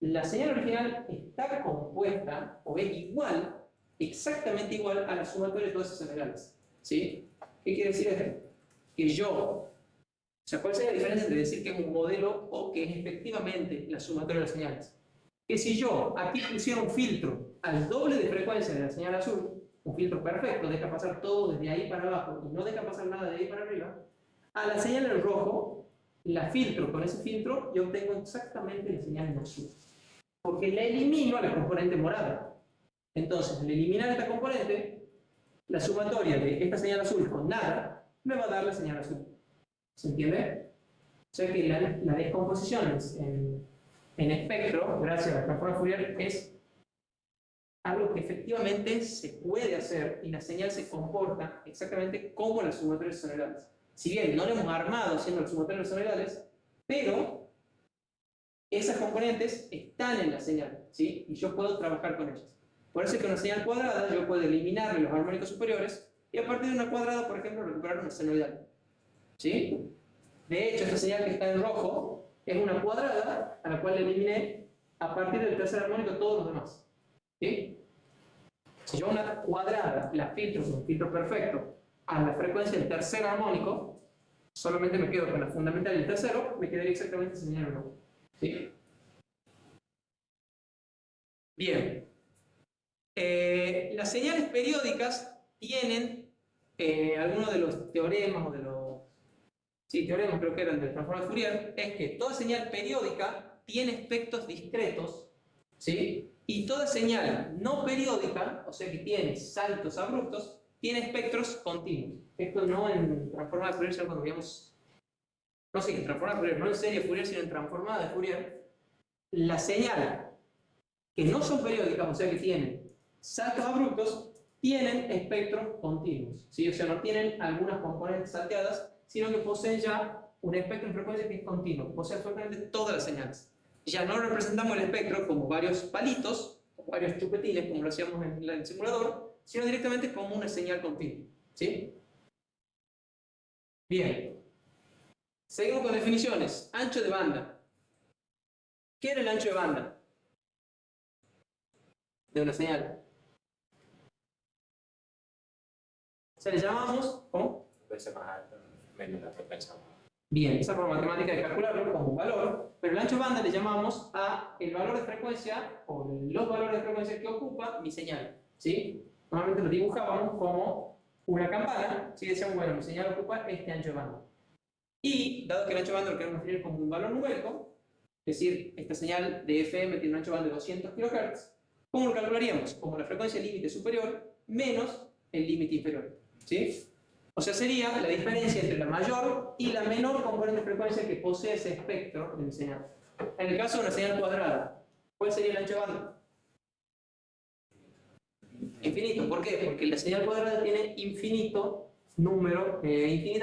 La señal original está compuesta o es igual, exactamente igual a la sumatoria de todas esas señales. ¿Sí? ¿Qué quiere decir esto? Que yo, ¿cuál sería la diferencia entre decir que es un modelo o que es efectivamente la sumatoria de las señales? Que si yo aquí pusiera un filtro al doble de frecuencia de la señal azul, un filtro perfecto, deja pasar todo desde ahí para abajo y no deja pasar nada de ahí para arriba, a la señal en rojo la filtro con ese filtro y obtengo exactamente la señal en azul. Porque la elimino a la componente morada. Entonces, al eliminar esta componente, la sumatoria de esta señal azul con nada me va a dar la señal azul. ¿Se entiende? O sea que la descomposición en espectro, gracias a la transforma Fourier, es algo que efectivamente se puede hacer y la señal se comporta exactamente como las sumatorias sonorales. Si bien no lo hemos armado haciendo las sumatorias sonorales, pero esas componentes están en la señal, ¿sí? Y yo puedo trabajar con ellas. Por eso es que una señal cuadrada yo puedo eliminarle los armónicos superiores y a partir de una cuadrada, por ejemplo, recuperar una senoidal. ¿Sí? De hecho, esta señal que está en rojo es una cuadrada a la cual le eliminé a partir del tercer armónico todos los demás. ¿Sí? Si yo una cuadrada la filtro con un filtro perfecto a la frecuencia del tercer armónico, solamente me quedo con la fundamental del tercero, me quedaría exactamente esa señal en rojo. ¿Sí? Bien. Las señales periódicas tienen algunos de los teoremas o de los... Sí, teoremas creo que eran del transformador de Fourier, es que toda señal periódica tiene espectros discretos, ¿sí? Y toda señal no periódica, o sea que tiene saltos abruptos, tiene espectros continuos. Esto no en transformada de Fourier, sino cuando veíamos... No sé, en transformada de Fourier, no en serie de Fourier, sino en transformada de Fourier, la señal que no son periódicas, o sea que tienen saltos abruptos, tienen espectros continuos, ¿sí? O sea, no tienen algunas componentes salteadas, sino que poseen ya un espectro de frecuencia que es continuo, posee absolutamente todas las señales. Ya no representamos el espectro como varios palitos, o varios chupetines, como lo hacíamos en el simulador, sino directamente como una señal continua, ¿sí? Bien. Seguimos con definiciones. Ancho de banda. ¿Qué era el ancho de banda de una señal? Se le llamamos, ¿cómo? Frecuencia más alta, menos la frecuencia más baja. Bien, esa forma matemática de calcularlo como un valor, pero el ancho de banda le llamamos a el valor de frecuencia o los valores de frecuencia que ocupa mi señal, ¿sí? Normalmente lo dibujábamos como una campana, ¿sí? Decíamos, bueno, mi señal ocupa este ancho de banda. Y, dado que el ancho de banda lo queremos definir como un valor numérico, es decir, esta señal de FM tiene un ancho de banda de 200 kHz, ¿cómo lo calcularíamos? Como la frecuencia límite superior menos el límite inferior, ¿sí? O sea, sería la diferencia entre la mayor y la menor componente de frecuencia que posee ese espectro de mi señal. En el caso de una señal cuadrada, ¿cuál sería el ancho de banda? Infinito. ¿Por qué? Porque la señal cuadrada tiene infinita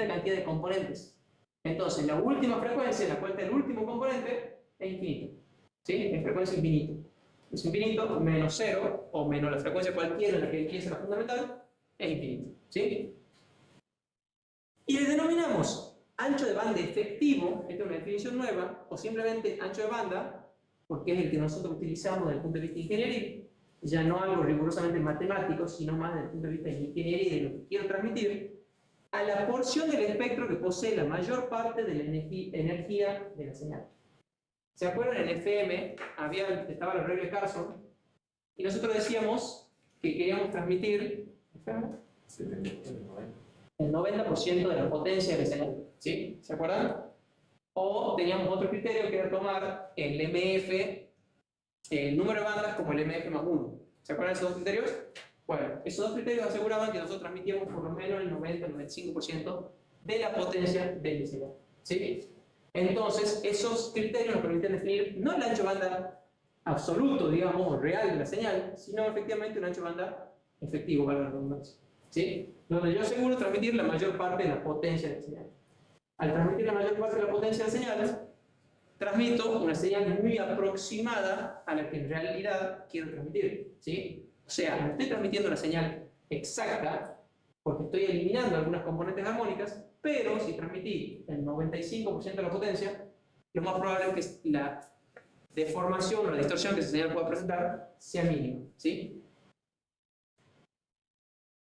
cantidad de componentes. Entonces, la última frecuencia, en la cual está el último componente, es infinito. ¿Sí? Es frecuencia infinito. Es infinito menos 0, o menos la frecuencia cualquiera en la que empieza la fundamental, es infinito. ¿Sí? Y le denominamos ancho de banda efectivo, esta es una definición nueva, o simplemente ancho de banda, porque es el que nosotros utilizamos desde el punto de vista ingenieril, ya no algo rigurosamente matemático, sino más desde el punto de vista de ingeniería y de lo que quiero transmitir, a la porción del espectro que posee la mayor parte de la energía de la señal. ¿Se acuerdan? En FM estaba la regla de Carson, y nosotros decíamos que queríamos transmitir el 90% de la potencia de la señal, ¿sí? ¿Se acuerdan? O teníamos otro criterio que era tomar el MF, el número de bandas como el MF más 1. ¿Se acuerdan de esos dos criterios? Bueno, esos dos criterios aseguraban que nosotros transmitíamos por lo menos el 90-95% de la potencia de la señal, ¿sí? Entonces, esos criterios nos permiten definir no el ancho de banda absoluto, digamos, o real de la señal, sino efectivamente un ancho de banda efectivo, valga la redundancia, ¿sí? Donde yo aseguro transmitir la mayor parte de la potencia de la señal. Al transmitir la mayor parte de la potencia de la señal, transmito una señal muy aproximada a la que en realidad quiero transmitir, ¿sí? O sea, no estoy transmitiendo la señal exacta, porque estoy eliminando algunas componentes armónicas, pero si transmití el 95% de la potencia, lo más probable es que la deformación o la distorsión que esa señal pueda presentar sea mínima, ¿sí?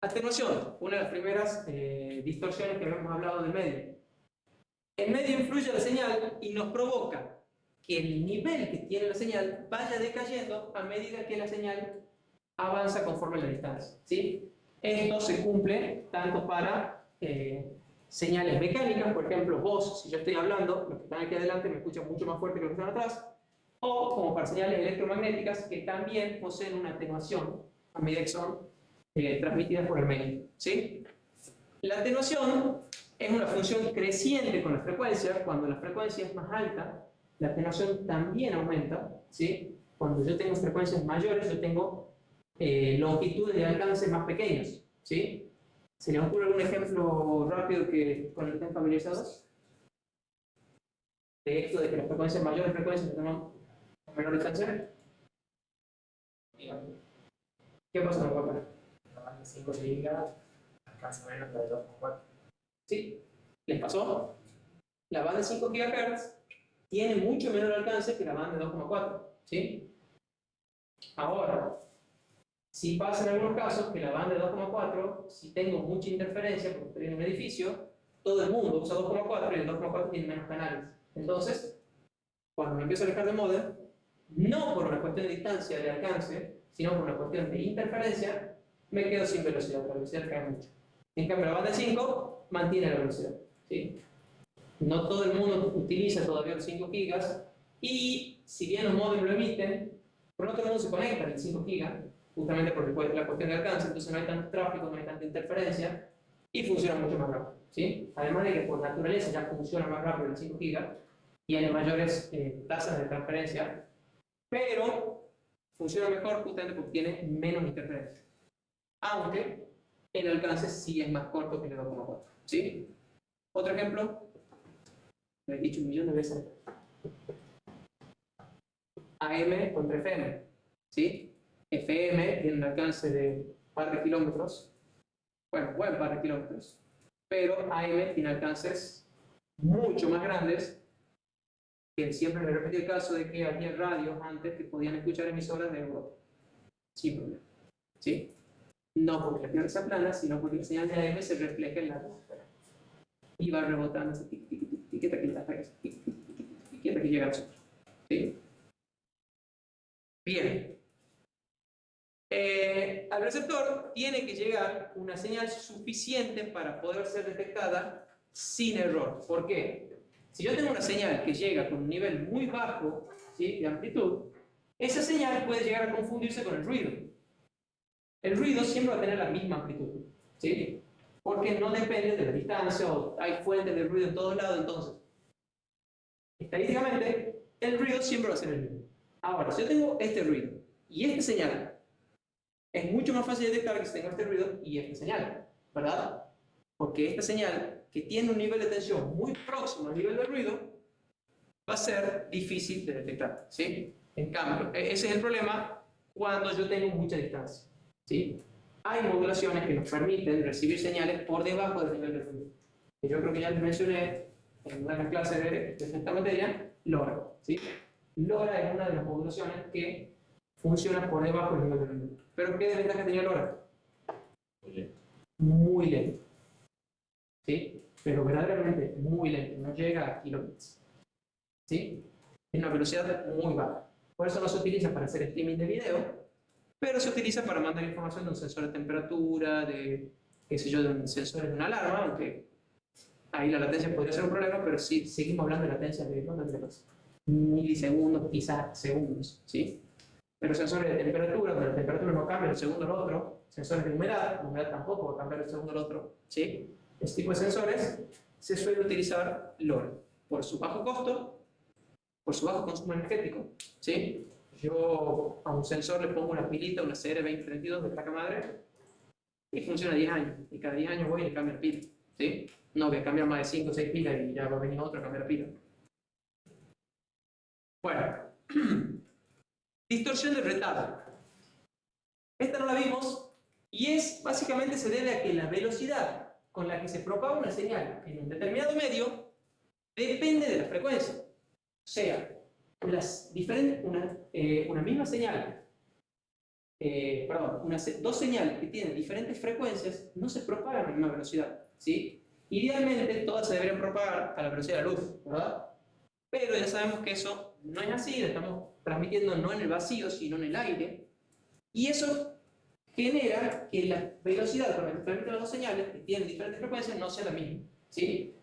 Atenuación, una de las primeras distorsiones que habíamos hablado del medio. El medio influye a la señal y nos provoca que el nivel que tiene la señal vaya decayendo a medida que la señal avanza conforme la distancia, ¿sí? Esto se cumple tanto para señales mecánicas, por ejemplo, vos, si yo estoy hablando, los que están aquí adelante me escuchan mucho más fuerte que los que están atrás, o como para señales electromagnéticas que también poseen una atenuación a medida que son transmitidas por el medio, ¿sí? La atenuación es una función creciente con la frecuencia. Cuando la frecuencia es más alta, la atenuación también aumenta, ¿sí? Cuando yo tengo frecuencias mayores, yo tengo longitudes de alcance más pequeños, ¿sí? ¿Se les ocurre algún ejemplo rápido con el que estén familiarizados? De esto de que las frecuencias mayores frecuencias tenemos menor distancia. ¿Qué pasa con papá? La banda 5 gigas alcanza menos de 2,4. ¿Sí? ¿Les pasó? La banda de 5 GHz tiene mucho menor alcance que la banda de 2,4, ¿sí? Ahora, si pasa en algunos casos que la banda de 2,4, si tengo mucha interferencia porque estoy en un edificio, todo el mundo usa 2,4 y el 2,4 tiene menos canales. Entonces, cuando me empiezo a alejar del módem, no por una cuestión de distancia, de alcance, sino por una cuestión de interferencia, me quedo sin velocidad, la velocidad cae mucho. En cambio, la banda de 5 mantiene la velocidad, ¿sí? No todo el mundo utiliza todavía los 5 gigas, y si bien los modems lo emiten, pero no todo el mundo se conecta en 5 gigas, justamente porque puede ser la cuestión de alcance, entonces no hay tanto tráfico, no hay tanta interferencia, y funciona mucho más rápido, ¿sí? Además de que por naturaleza ya funciona más rápido el 5 gigas, y hay mayores tasas de transferencia, pero funciona mejor justamente porque tiene menos interferencia. Aunque el alcance sí es más corto que el de 2,4, ¿sí? Otro ejemplo, lo he dicho un millón de veces. AM contra FM, ¿sí? FM tiene un alcance de un par de kilómetros, bueno, buen par de kilómetros, pero AM tiene alcances mucho más grandes, que siempre me repetí el caso de que había radios antes que podían escuchar emisoras de Europa, sin problema, ¿sí? No porque la Tierra sea plana, sino porque la señal de AM se refleja en la atmósfera y va rebotando esa etiqueta que llega a nosotros, ¿sí? Bien. Al receptor tiene que llegar una señal suficiente para poder ser detectada sin error. ¿Por qué? Si yo tengo una señal que llega con un nivel muy bajo, ¿sí?, de amplitud, esa señal puede llegar a confundirse con el ruido. El ruido siempre va a tener la misma amplitud, ¿sí? Porque no depende de la distancia, o hay fuentes de ruido en todos lados. Entonces, estadísticamente, el ruido siempre va a ser el mismo. Ahora, si yo tengo este ruido y esta señal, es mucho más fácil detectar que si tengo este ruido y esta señal, ¿verdad? Porque esta señal, que tiene un nivel de tensión muy próximo al nivel de ruido, va a ser difícil de detectar, ¿sí? En cambio, ese es el problema cuando yo tengo mucha distancia, ¿sí? Hay modulaciones que nos permiten recibir señales por debajo del nivel de ruido. Y yo creo que ya les mencioné en una de las clases de esta materia, LoRa, ¿sí? LoRa es una de las modulaciones que funciona por debajo del nivel de ruido. ¿Pero qué desventaja tenía LoRa? Muy lento. Muy lento, ¿sí? Pero verdaderamente muy lento, no llega a kilobits, ¿sí? Tiene una velocidad muy baja. Por eso no se utiliza para hacer streaming de video, pero se utiliza para mandar información de un sensor de temperatura, de, qué sé yo, de un sensor de una alarma, aunque ahí la latencia podría ser un problema, pero sí seguimos hablando de latencia de los milisegundos, quizás segundos, ¿sí? Pero sensores de temperatura, donde la temperatura no cambia de un segundo al otro, sensores de humedad, la humedad tampoco va a cambiar de un segundo al otro, ¿sí? Este tipo de sensores se suele utilizar LoRa por su bajo costo, por su bajo consumo energético, ¿sí? Yo a un sensor le pongo una pilita, una CR2032 de placa madre, y funciona 10 años. Y cada 10 años voy y le cambio la pila. ¿Sí? No voy a cambiar más de 5 o 6 pilas y ya va a venir otro a cambiar la pila. Bueno, distorsión del retardo. Esta no la vimos y básicamente se debe a que la velocidad con la que se propaga una señal en un determinado medio depende de la frecuencia. O sea, una misma señal, dos señales que tienen diferentes frecuencias no se propagan a la misma velocidad, ¿sí? Idealmente todas se deberían propagar a la velocidad de la luz, ¿verdad? Pero ya sabemos que eso no es así, lo estamos transmitiendo no en el vacío, sino en el aire, y eso genera que la velocidad con la que se transmiten las dos señales, que tienen diferentes frecuencias, no sea la misma, ¿sí?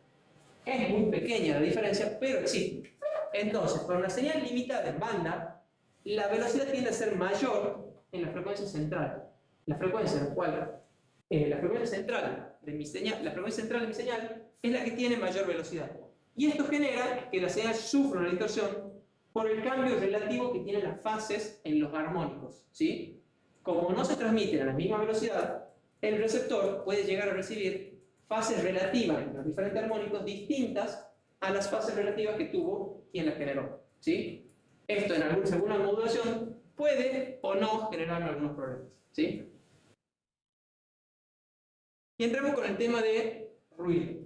Es muy pequeña la diferencia, pero existe. Entonces, para una señal limitada en banda, la velocidad tiende a ser mayor en la frecuencia central. La frecuencia en la cual, la frecuencia central de mi señal es la que tiene mayor velocidad. Y esto genera que la señal sufra una distorsión por el cambio relativo que tienen las fases en los armónicos, ¿sí? Como no se transmiten a la misma velocidad, el receptor puede llegar a recibir fases relativas entre los diferentes armónicos distintas a las fases relativas que tuvo quien las generó, ¿sí? Esto según la modulación puede o no generar algunos problemas, ¿sí? Y entremos con el tema de ruido.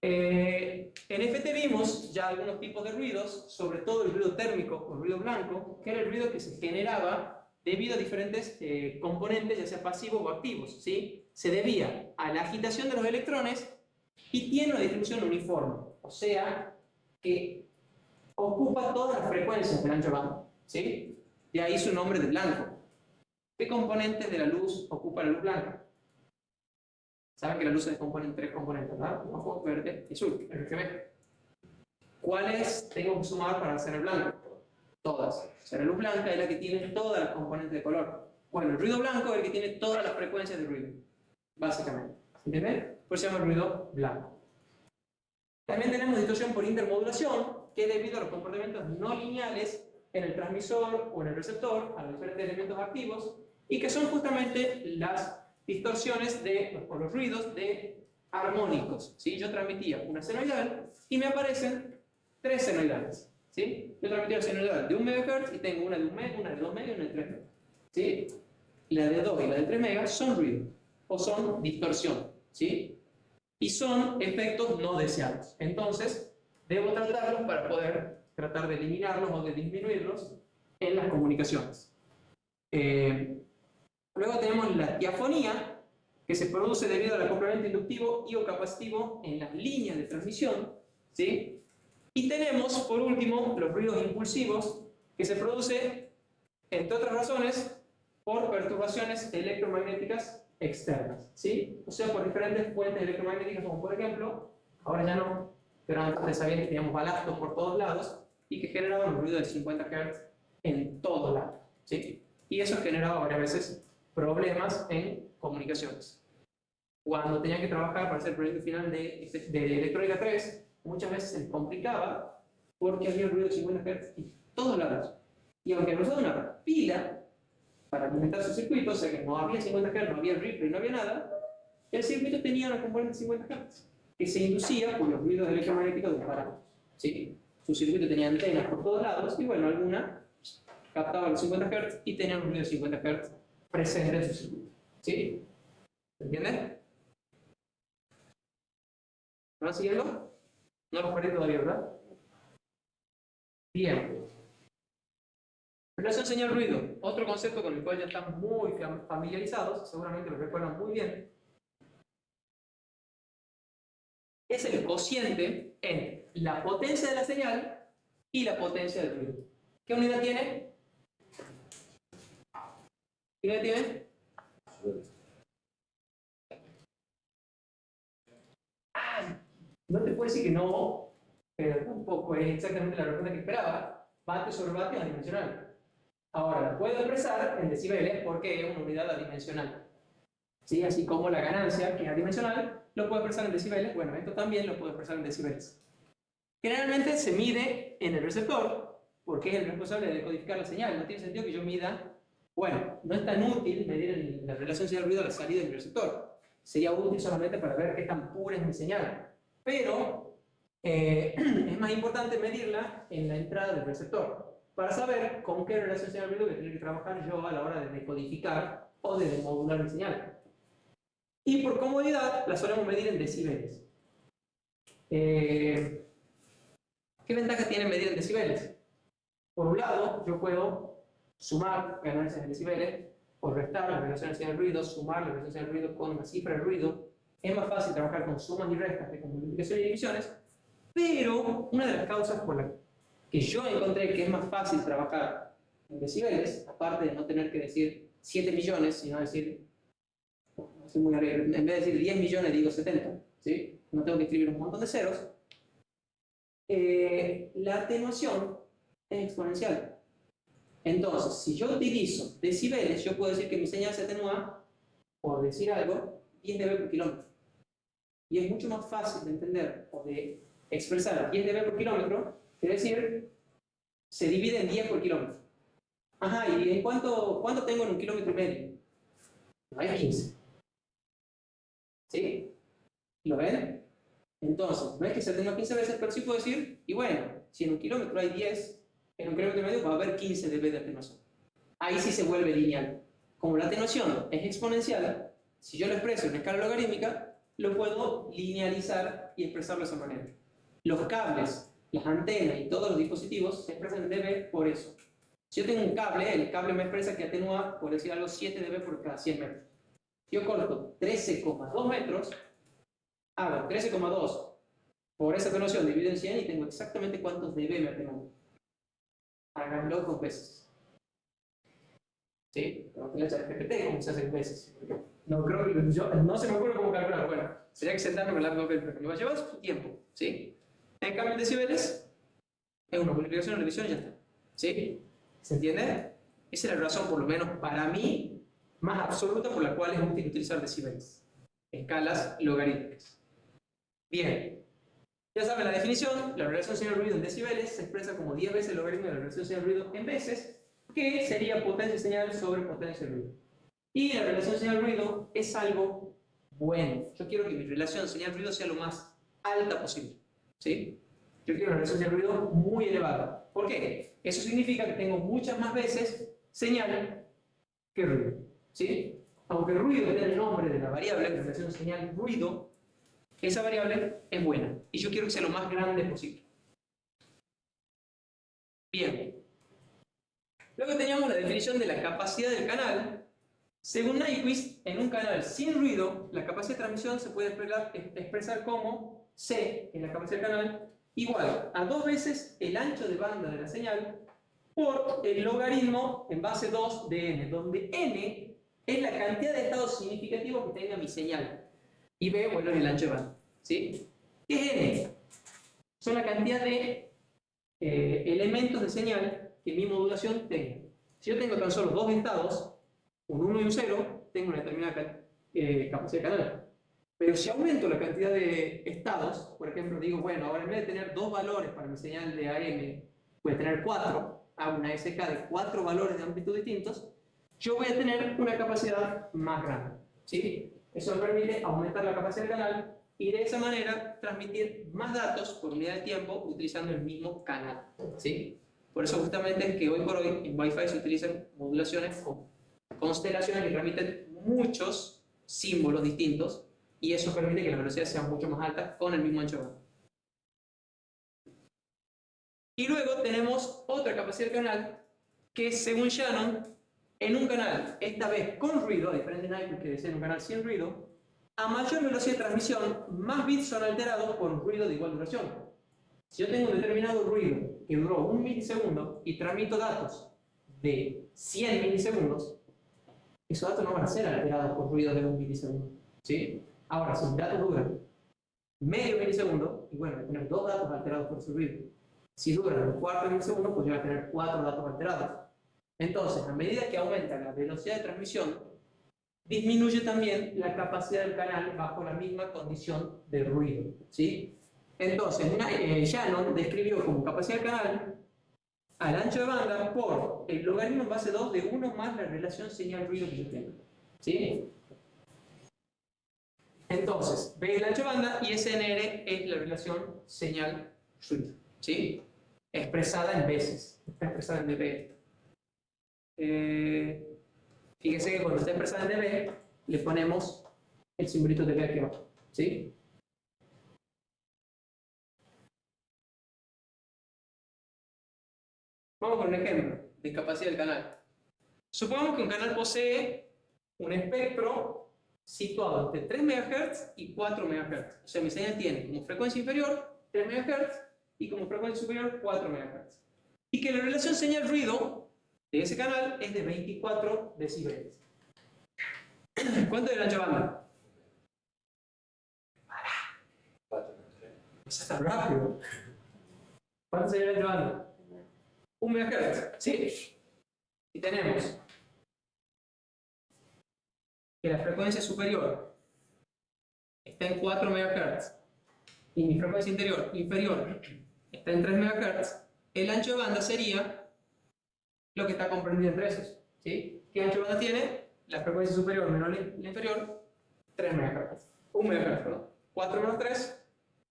En FT vimos ya algunos tipos de ruidos, sobre todo el ruido térmico o ruido blanco, que era el ruido que se generaba debido a diferentes componentes, ya sea pasivos o activos, ¿sí? Se debía a la agitación de los electrones y tiene una distribución uniforme, o sea que ocupa todas las frecuencias del ancho de banda, ¿sí? De ahí su nombre de blanco. ¿Qué componentes de la luz ocupa la luz blanca? Saben que la luz se descompone en 3 componentes, ¿verdad? Rojo, verde y azul, RGB. ¿Cuáles tengo que sumar para hacer el blanco? Todas. O sea, la luz blanca es la que tiene todas las componentes de color. Bueno, el ruido blanco es el que tiene todas las frecuencias de ruido, básicamente. ¿Entienden? Por eso se llama el ruido blanco. También tenemos distorsión por intermodulación, que es debido a los comportamientos no lineales en el transmisor o en el receptor, a los diferentes elementos activos, y que son justamente las distorsiones o los ruidos de armónicos, ¿sí? Yo transmitía una senoidal y me aparecen 3 senoidales, ¿sí? Yo transmitía una senoidal de 1 MHz y tengo una de 1 MHz, una de 2 MHz y una de 3 MHz, ¿sí? La de 2 y la de 3 MHz son ruido o son distorsión, ¿sí? Y son efectos no deseados. Entonces, debo tratarlos para poder tratar de eliminarlos o de disminuirlos en las comunicaciones. Luego tenemos la diafonía, que se produce debido al acoplamiento inductivo y o capacitivo en las líneas de transmisión, ¿sí? Y tenemos, por último, los ruidos impulsivos, que se produce, entre otras razones, por perturbaciones electromagnéticas externas, ¿sí? O sea, por diferentes fuentes electromagnéticas, como por ejemplo, ahora ya no, pero antes sabían que teníamos balastos por todos lados y que generaban un ruido de 50 Hz en todos lados, ¿sí? Y eso generaba varias veces problemas en comunicaciones. Cuando tenían que trabajar para hacer el proyecto final de electrónica 3, muchas veces se les complicaba porque había un ruido de 50 Hz en todos lados. Y aunque no usaba una pila para alimentar su circuito, o sea que no había 50 Hz, no había replay, no había nada, el circuito tenía una componente de 50 Hz que se inducía por los ruidos electromagnéticos de los parámetros, ¿sí? Su circuito tenía antenas por todos lados y bueno, alguna captaba los 50 Hz y tenía un ruido de 50 Hz presente en su circuito, ¿sí? ¿Se entiende? ¿Me van siguiendo? No los perdí todavía, ¿verdad? Bien. Relación señal-ruido, otro concepto con el cual ya están muy familiarizados, seguramente lo recuerdan muy bien, es el cociente entre la potencia de la señal y la potencia del ruido. ¿Qué unidad tiene? ¿Qué unidad tiene? No te puedo decir que no, pero tampoco es exactamente la respuesta que esperaba. Vatio sobre vatio es adimensional. Ahora, la puedo expresar en decibeles porque es una unidad adimensional, ¿sí? Así como la ganancia, que es adimensional, lo puedo expresar en decibeles. Bueno, esto también lo puedo expresar en decibeles. Generalmente se mide en el receptor porque es el responsable de decodificar la señal. No tiene sentido que yo mida, bueno, no es tan útil medir la relación señal-ruido a la salida del receptor. Sería útil solamente para ver qué tan pura es mi señal. Pero es más importante medirla en la entrada del receptor, para saber con qué relación señal-ruido voy a tener que trabajar yo a la hora de decodificar o de demodular mi señal. Y por comodidad la solemos medir en decibeles. ¿Qué ventajas tiene medir en decibeles? Por un lado, yo puedo sumar ganancias en decibeles o restar las relaciones en el ruido, sumar las relaciones en el ruido con una cifra de ruido. Es más fácil trabajar con sumas y restas que con multiplicaciones y divisiones, pero una de las causas por las que yo encontré que es más fácil trabajar en decibeles, aparte de no tener que decir 7 millones, sino decir, no soy muy alegre, en vez de decir 10 millones digo 70, ¿sí? No tengo que escribir un montón de ceros. La atenuación es exponencial. Entonces, si yo utilizo decibeles, yo puedo decir que mi señal se atenúa, por decir algo, 10 dB por kilómetro. Y es mucho más fácil de entender o de expresar 10 dB por kilómetro que decir, se divide en 10 por kilómetro. Ajá, ¿y en cuánto tengo en 1,5 km? No hay 15. ¿Sí? ¿Lo ven? Entonces, no es que se atenúa 15 veces, pero sí puedo decir, y bueno, si en 1 kilómetro hay 10, en 1,5 km va a haber 15 dB de atenuación. Ahí sí se vuelve lineal. Como la atenuación es exponencial, si yo lo expreso en una escala logarítmica, lo puedo linealizar y expresarlo de esa manera. Los cables, las antenas y todos los dispositivos se expresan en dB por eso. Si yo tengo un cable, el cable me expresa que atenúa, por decir algo, 7 dB por cada 100 metros. Si yo corto 13,2 metros, hago 13,2 por esa atenuación dividido en 100 y tengo exactamente cuántos dB me atenúa. Háganlo con veces. ¿Sí? Tengo que leer el GPT cómo se hace en veces. No creo que no se me ocurre cómo calcular. Bueno, sería que sentarme con el lápiz papel, pero me va a llevar su tiempo. ¿Sí? En cambio, en decibeles, es una multiplicación, una división y ya está. ¿Sí? ¿Se entiende? Esa es la razón, por lo menos para mí, más absoluta por la cual es útil utilizar decibeles. Escalas logarítmicas. Bien. Ya saben la definición, la relación señal-ruido en decibeles se expresa como 10 veces el logaritmo de la relación señal-ruido en veces, que sería potencia señal sobre potencia ruido. Y la relación señal-ruido es algo bueno. Yo quiero que mi relación señal-ruido sea lo más alta posible. ¿Sí? Yo quiero una relación señal-ruido muy elevada. ¿Por qué? Eso significa que tengo muchas más veces señal que ruido. ¿Sí? Aunque el ruido tiene el nombre de la variable, la relación señal-ruido, esa variable es buena y yo quiero que sea lo más grande posible. Bien. Luego teníamos la definición de la capacidad del canal. Según Nyquist, en un canal sin ruido, la capacidad de transmisión se puede expresar como C, que es la capacidad del canal, igual a 2 veces el ancho de banda de la señal por el logaritmo en base 2 de n, donde n es la cantidad de estados significativos que tenga mi señal. Y B, bueno, es el ancho de banda. ¿Sí? ¿Qué es N? Son la cantidad de elementos de señal que mi modulación tenga. Si yo tengo tan solo 2 estados, un 1 y un 0, tengo una determinada capacidad de canal. Pero si aumento la cantidad de estados, por ejemplo, digo, bueno, ahora en vez de tener 2 valores para mi señal de AM, voy a tener 4, hago una SK de 4 valores de amplitud distintos, yo voy a tener una capacidad más grande. ¿Sí? Eso me permite aumentar la capacidad del canal y de esa manera transmitir más datos por unidad de tiempo utilizando el mismo canal. ¿Sí? Por eso justamente es que hoy por hoy en Wi-Fi se utilizan modulaciones o constelaciones que transmiten muchos símbolos distintos y eso permite que las velocidades sean mucho más altas con el mismo ancho de banda. Y luego tenemos otra capacidad del canal que según Shannon, en un canal, esta vez con ruido, a diferencia de Nyquist que decía en un canal sin ruido, a mayor velocidad de transmisión, más bits son alterados por un ruido de igual duración. Si yo tengo un determinado ruido que duró 1 milisegundo y transmito datos de 100 milisegundos, esos datos no van a ser alterados por ruidos de 1 milisegundo. ¿Sí? Ahora, si mis datos duran medio milisegundo, y bueno, voy a tener 2 datos alterados por ese ruido. Si duran un cuarto de milisegundo, pues yo voy a tener 4 datos alterados. Entonces, a medida que aumenta la velocidad de transmisión, disminuye también la capacidad del canal bajo la misma condición de ruido. ¿Sí? Entonces, Shannon describió como capacidad del canal al ancho de banda por el logaritmo en base 2 de 1 más la relación señal-ruido que yo tengo. ¿Sí? Entonces, B es el ancho de banda y SNR es la relación señal-ruido. ¿Sí? Expresada en veces. Está expresada en dB. Fíjense que cuando está expresada en dB, le ponemos el simbolito dB aquí abajo. ¿Sí? Vamos con un ejemplo de capacidad del canal. Supongamos que un canal posee un espectro situado entre 3 MHz y 4 MHz. O sea, mi señal tiene como frecuencia inferior 3 MHz y como frecuencia superior 4 MHz. Y que la relación señal-ruido de ese canal es de 24 decibeles. ¿Cuánto es el ancho de banda? Eso está rápido. ¿Cuánto sería el ancho de banda? 1 MHz. Sí. Y tenemos que la frecuencia superior está en 4 MHz y mi frecuencia inferior está en 3 MHz, el ancho de banda sería lo que está comprendido entre esos. ¿Sí? ¿Qué ancho de banda tiene? La frecuencia superior menos la inferior, 3 MHz. 1 MHz, perdón. 4 menos 3,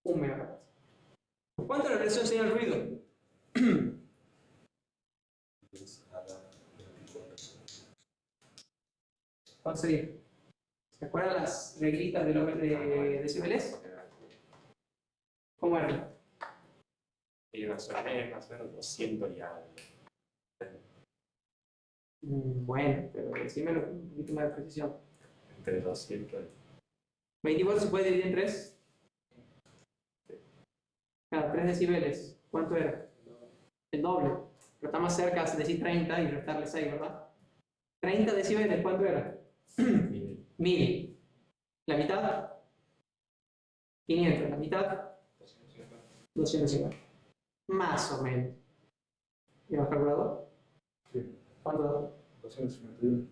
1 MHz. ¿Cuánto es la relación señal-ruido? ¿Cuánto sería? ¿Se acuerdan las reglitas de decibeles? ¿Cómo eran? Y una zona más o menos 200 y algo. Bueno, pero decímelo con un poquito más de precisión. Entre 200 y... 24 se puede dividir en 3. Cada 3 decibeles. ¿Cuánto era? El doble. Pero está más cerca de decir 30 y restarle 6, ¿verdad? 30 decibeles, ¿cuánto era? 1000. ¿La mitad? 500. ¿La mitad? 250. Más o menos. ¿Llevas calculador? Sí. ¿Cuánto da? 251.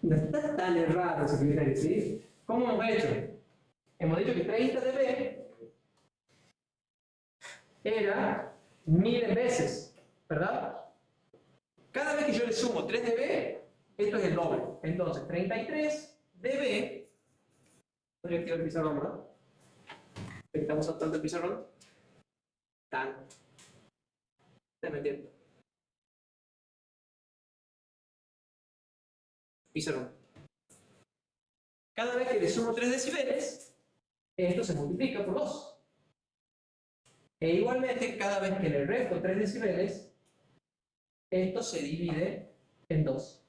No está tan errado ese criterio, ¿sí? ¿Cómo hemos hecho? Hemos dicho que 30 dB era 1000 veces, ¿verdad? Cada vez que yo le sumo 3 dB, esto es el doble. Entonces, 33 dB. Voy a activar el pizarrón, ¿verdad? ¿Estamos saltando el pizarrón? Tan. ¿Estás metiendo? Pizarrón. Cada vez que le sumo 3 decibeles, esto se multiplica por 2. E igualmente, cada vez que le resto 3 decibeles, esto se divide en 2.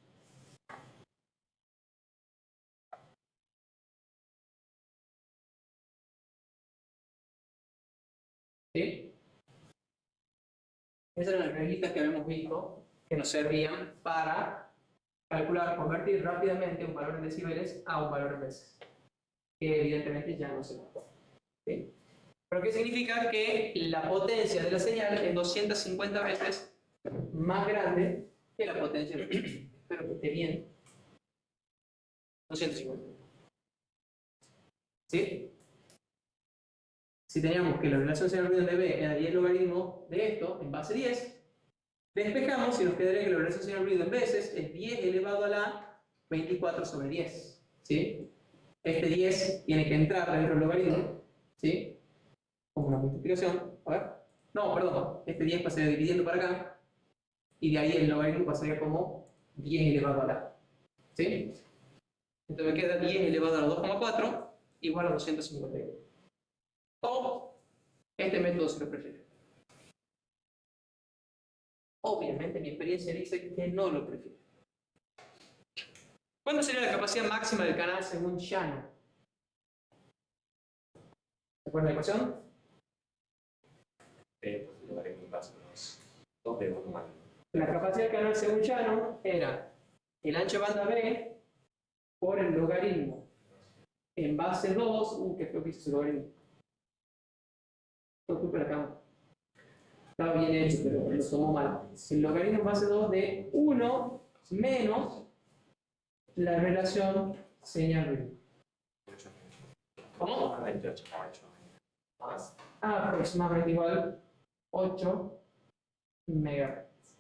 ¿Sí? Esas eran las reglitas que habíamos visto que nos servían para calcular, convertir rápidamente un valor en decibeles a un valor en veces. Que evidentemente ya no se puede. ¿Sí? ¿Pero qué significa? Que la potencia de la señal es 250 veces más grande que la potencia de la señal. Espero que esté bien. 250. ¿Sí? Si teníamos que la relación señal-ruido en dB era 10 logaritmos de esto en base 10, despejamos y nos quedaría que la relación señal-ruido en veces es 10 elevado a la 24 sobre 10. ¿Sí? Este 10 tiene que entrar dentro del logaritmo. ¿Sí? Como una multiplicación. A ver. No, perdón. Este 10 pasaría dividiendo para acá. Y de ahí el logaritmo pasaría como 10 elevado a la. ¿Sí? Entonces me queda 10 elevado a la 2,4 igual a 251. O este método se lo prefiere. Obviamente mi experiencia dice que no lo prefiere. ¿Cuánto sería la capacidad máxima del canal según Shannon? ¿Se acuerdan la ecuación? Pues lo haré en base a los 2 de 1 más. La capacidad del canal según Shannon era el ancho de banda B por el logaritmo en base 2, que creo que hice ese logaritmo. No culpa de la cámara. Estaba bien hecho, pero lo tomó mal. El logaritmo en base 2 de 1 menos la relación señal-ruido. ¿Cómo? 28,8. Más. Aproximadamente igual 8 MHz.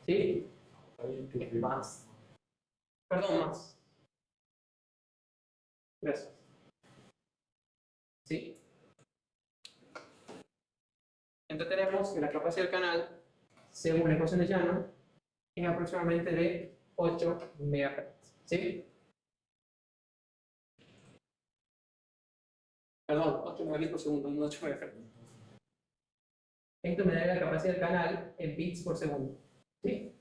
¿Sí? Más. Perdón, más. Gracias. ¿Sí? Entonces tenemos que la capacidad del canal, según la ecuación de Llano, es aproximadamente de 8 MHz. ¿Sí? Perdón, 8 megabits por segundo, no 8 MHz. Esto me da la capacidad del canal en bits por segundo. ¿Sí?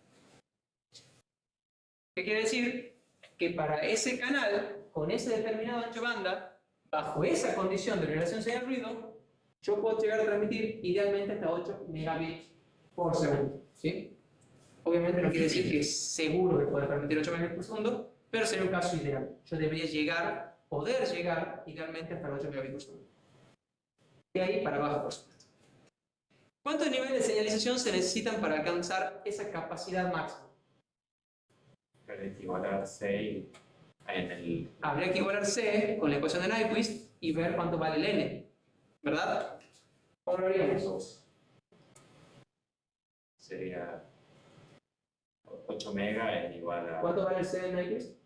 ¿Qué quiere decir? Que para ese canal, con ese determinado ancho banda, bajo esa condición de relación señal-ruido, yo puedo llegar a transmitir idealmente hasta 8 megabits por segundo. ¿Sí? Obviamente no quiere decir que es seguro que pueda transmitir 8 megabits por segundo, pero sería un caso ideal. Yo debería poder llegar idealmente hasta los 8 megabits por segundo. De ahí para abajo, por supuesto. ¿Cuántos niveles de señalización se necesitan para alcanzar esa capacidad máxima? Igualar 6 en el... Habría que igualar C con la ecuación de Nyquist y ver cuánto vale el N, ¿verdad? ¿Cómo lo haríamos? Sería 8 mega es igual a ¿Cuánto vale el C de Nyquist?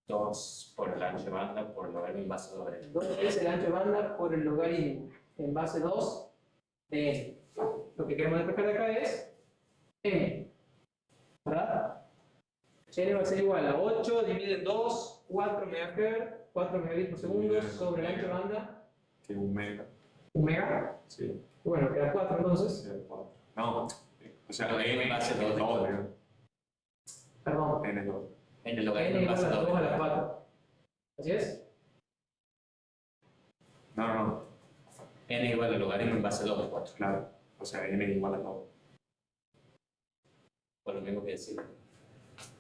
2 por el ancho de banda por logaritmo en base 2 de 2 es el ancho de banda por el logaritmo en base 2 de N. Lo que queremos despejar de acá es N, ¿verdad? N va a ser igual a 8 dividido en 2, 4 MHz, 4 megabits por segundo sobre el ancho de banda. Que 1 mega. 1 mega. Sí. Bueno, queda 4 entonces. Sí, 4. No, o sea, N base 2 de 4. Perdón. N2. En el N logaritmo en igual base a 2 2 a de la 4. 4. ¿Así es? No. N igual al logaritmo en base 2 de 4. Claro. O sea, N igual a 2. Por lo mismo que decir.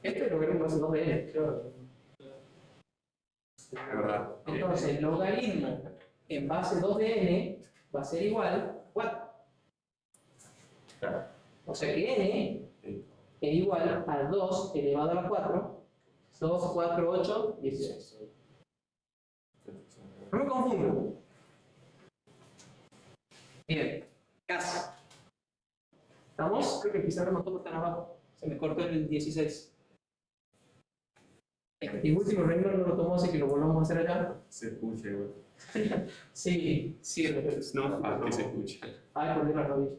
Este es el logaritmo en base 2 de N. Es verdad. Entonces, el logaritmo en base 2 de N va a ser igual a 4. Claro. O sea que N Sí. es igual a 2 elevado a la 4. 2, 4, 8, 16. No me confundo. Bien, casi. ¿Estamos? Creo que el pizarro no toma tan abajo. Se me cortó en el 16. El último Raymond no lo tomó, así que lo volvamos a hacer acá. Se escucha, güey. Sí, No, que se escucha. ay, por Dios, la rodilla.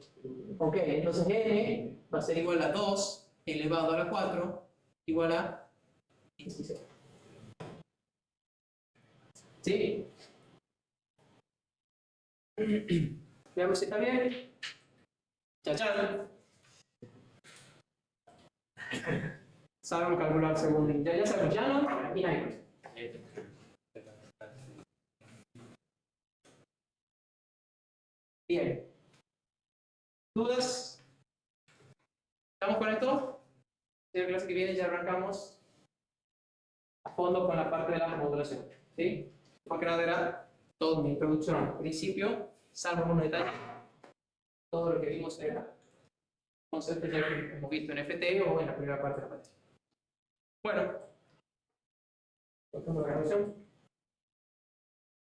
Ok, entonces N va a ser igual a 2 elevado a la 4 igual a 16. ¿Sí? Veamos si está bien. ¡Chachán! Sabemos calcular según. Ya sabemos Llano y Nyquist. Bien. ¿Dudas? ¿Estamos con esto? En la clase que viene ya arrancamos a fondo con la parte de la modulación. ¿Sí? Más que nada era toda mi introducción al principio, salvo algunos detalles. Todo lo que vimos era conceptos ya que hemos visto en FT o en la primera parte de la materia. Bueno, cortamos la grabación.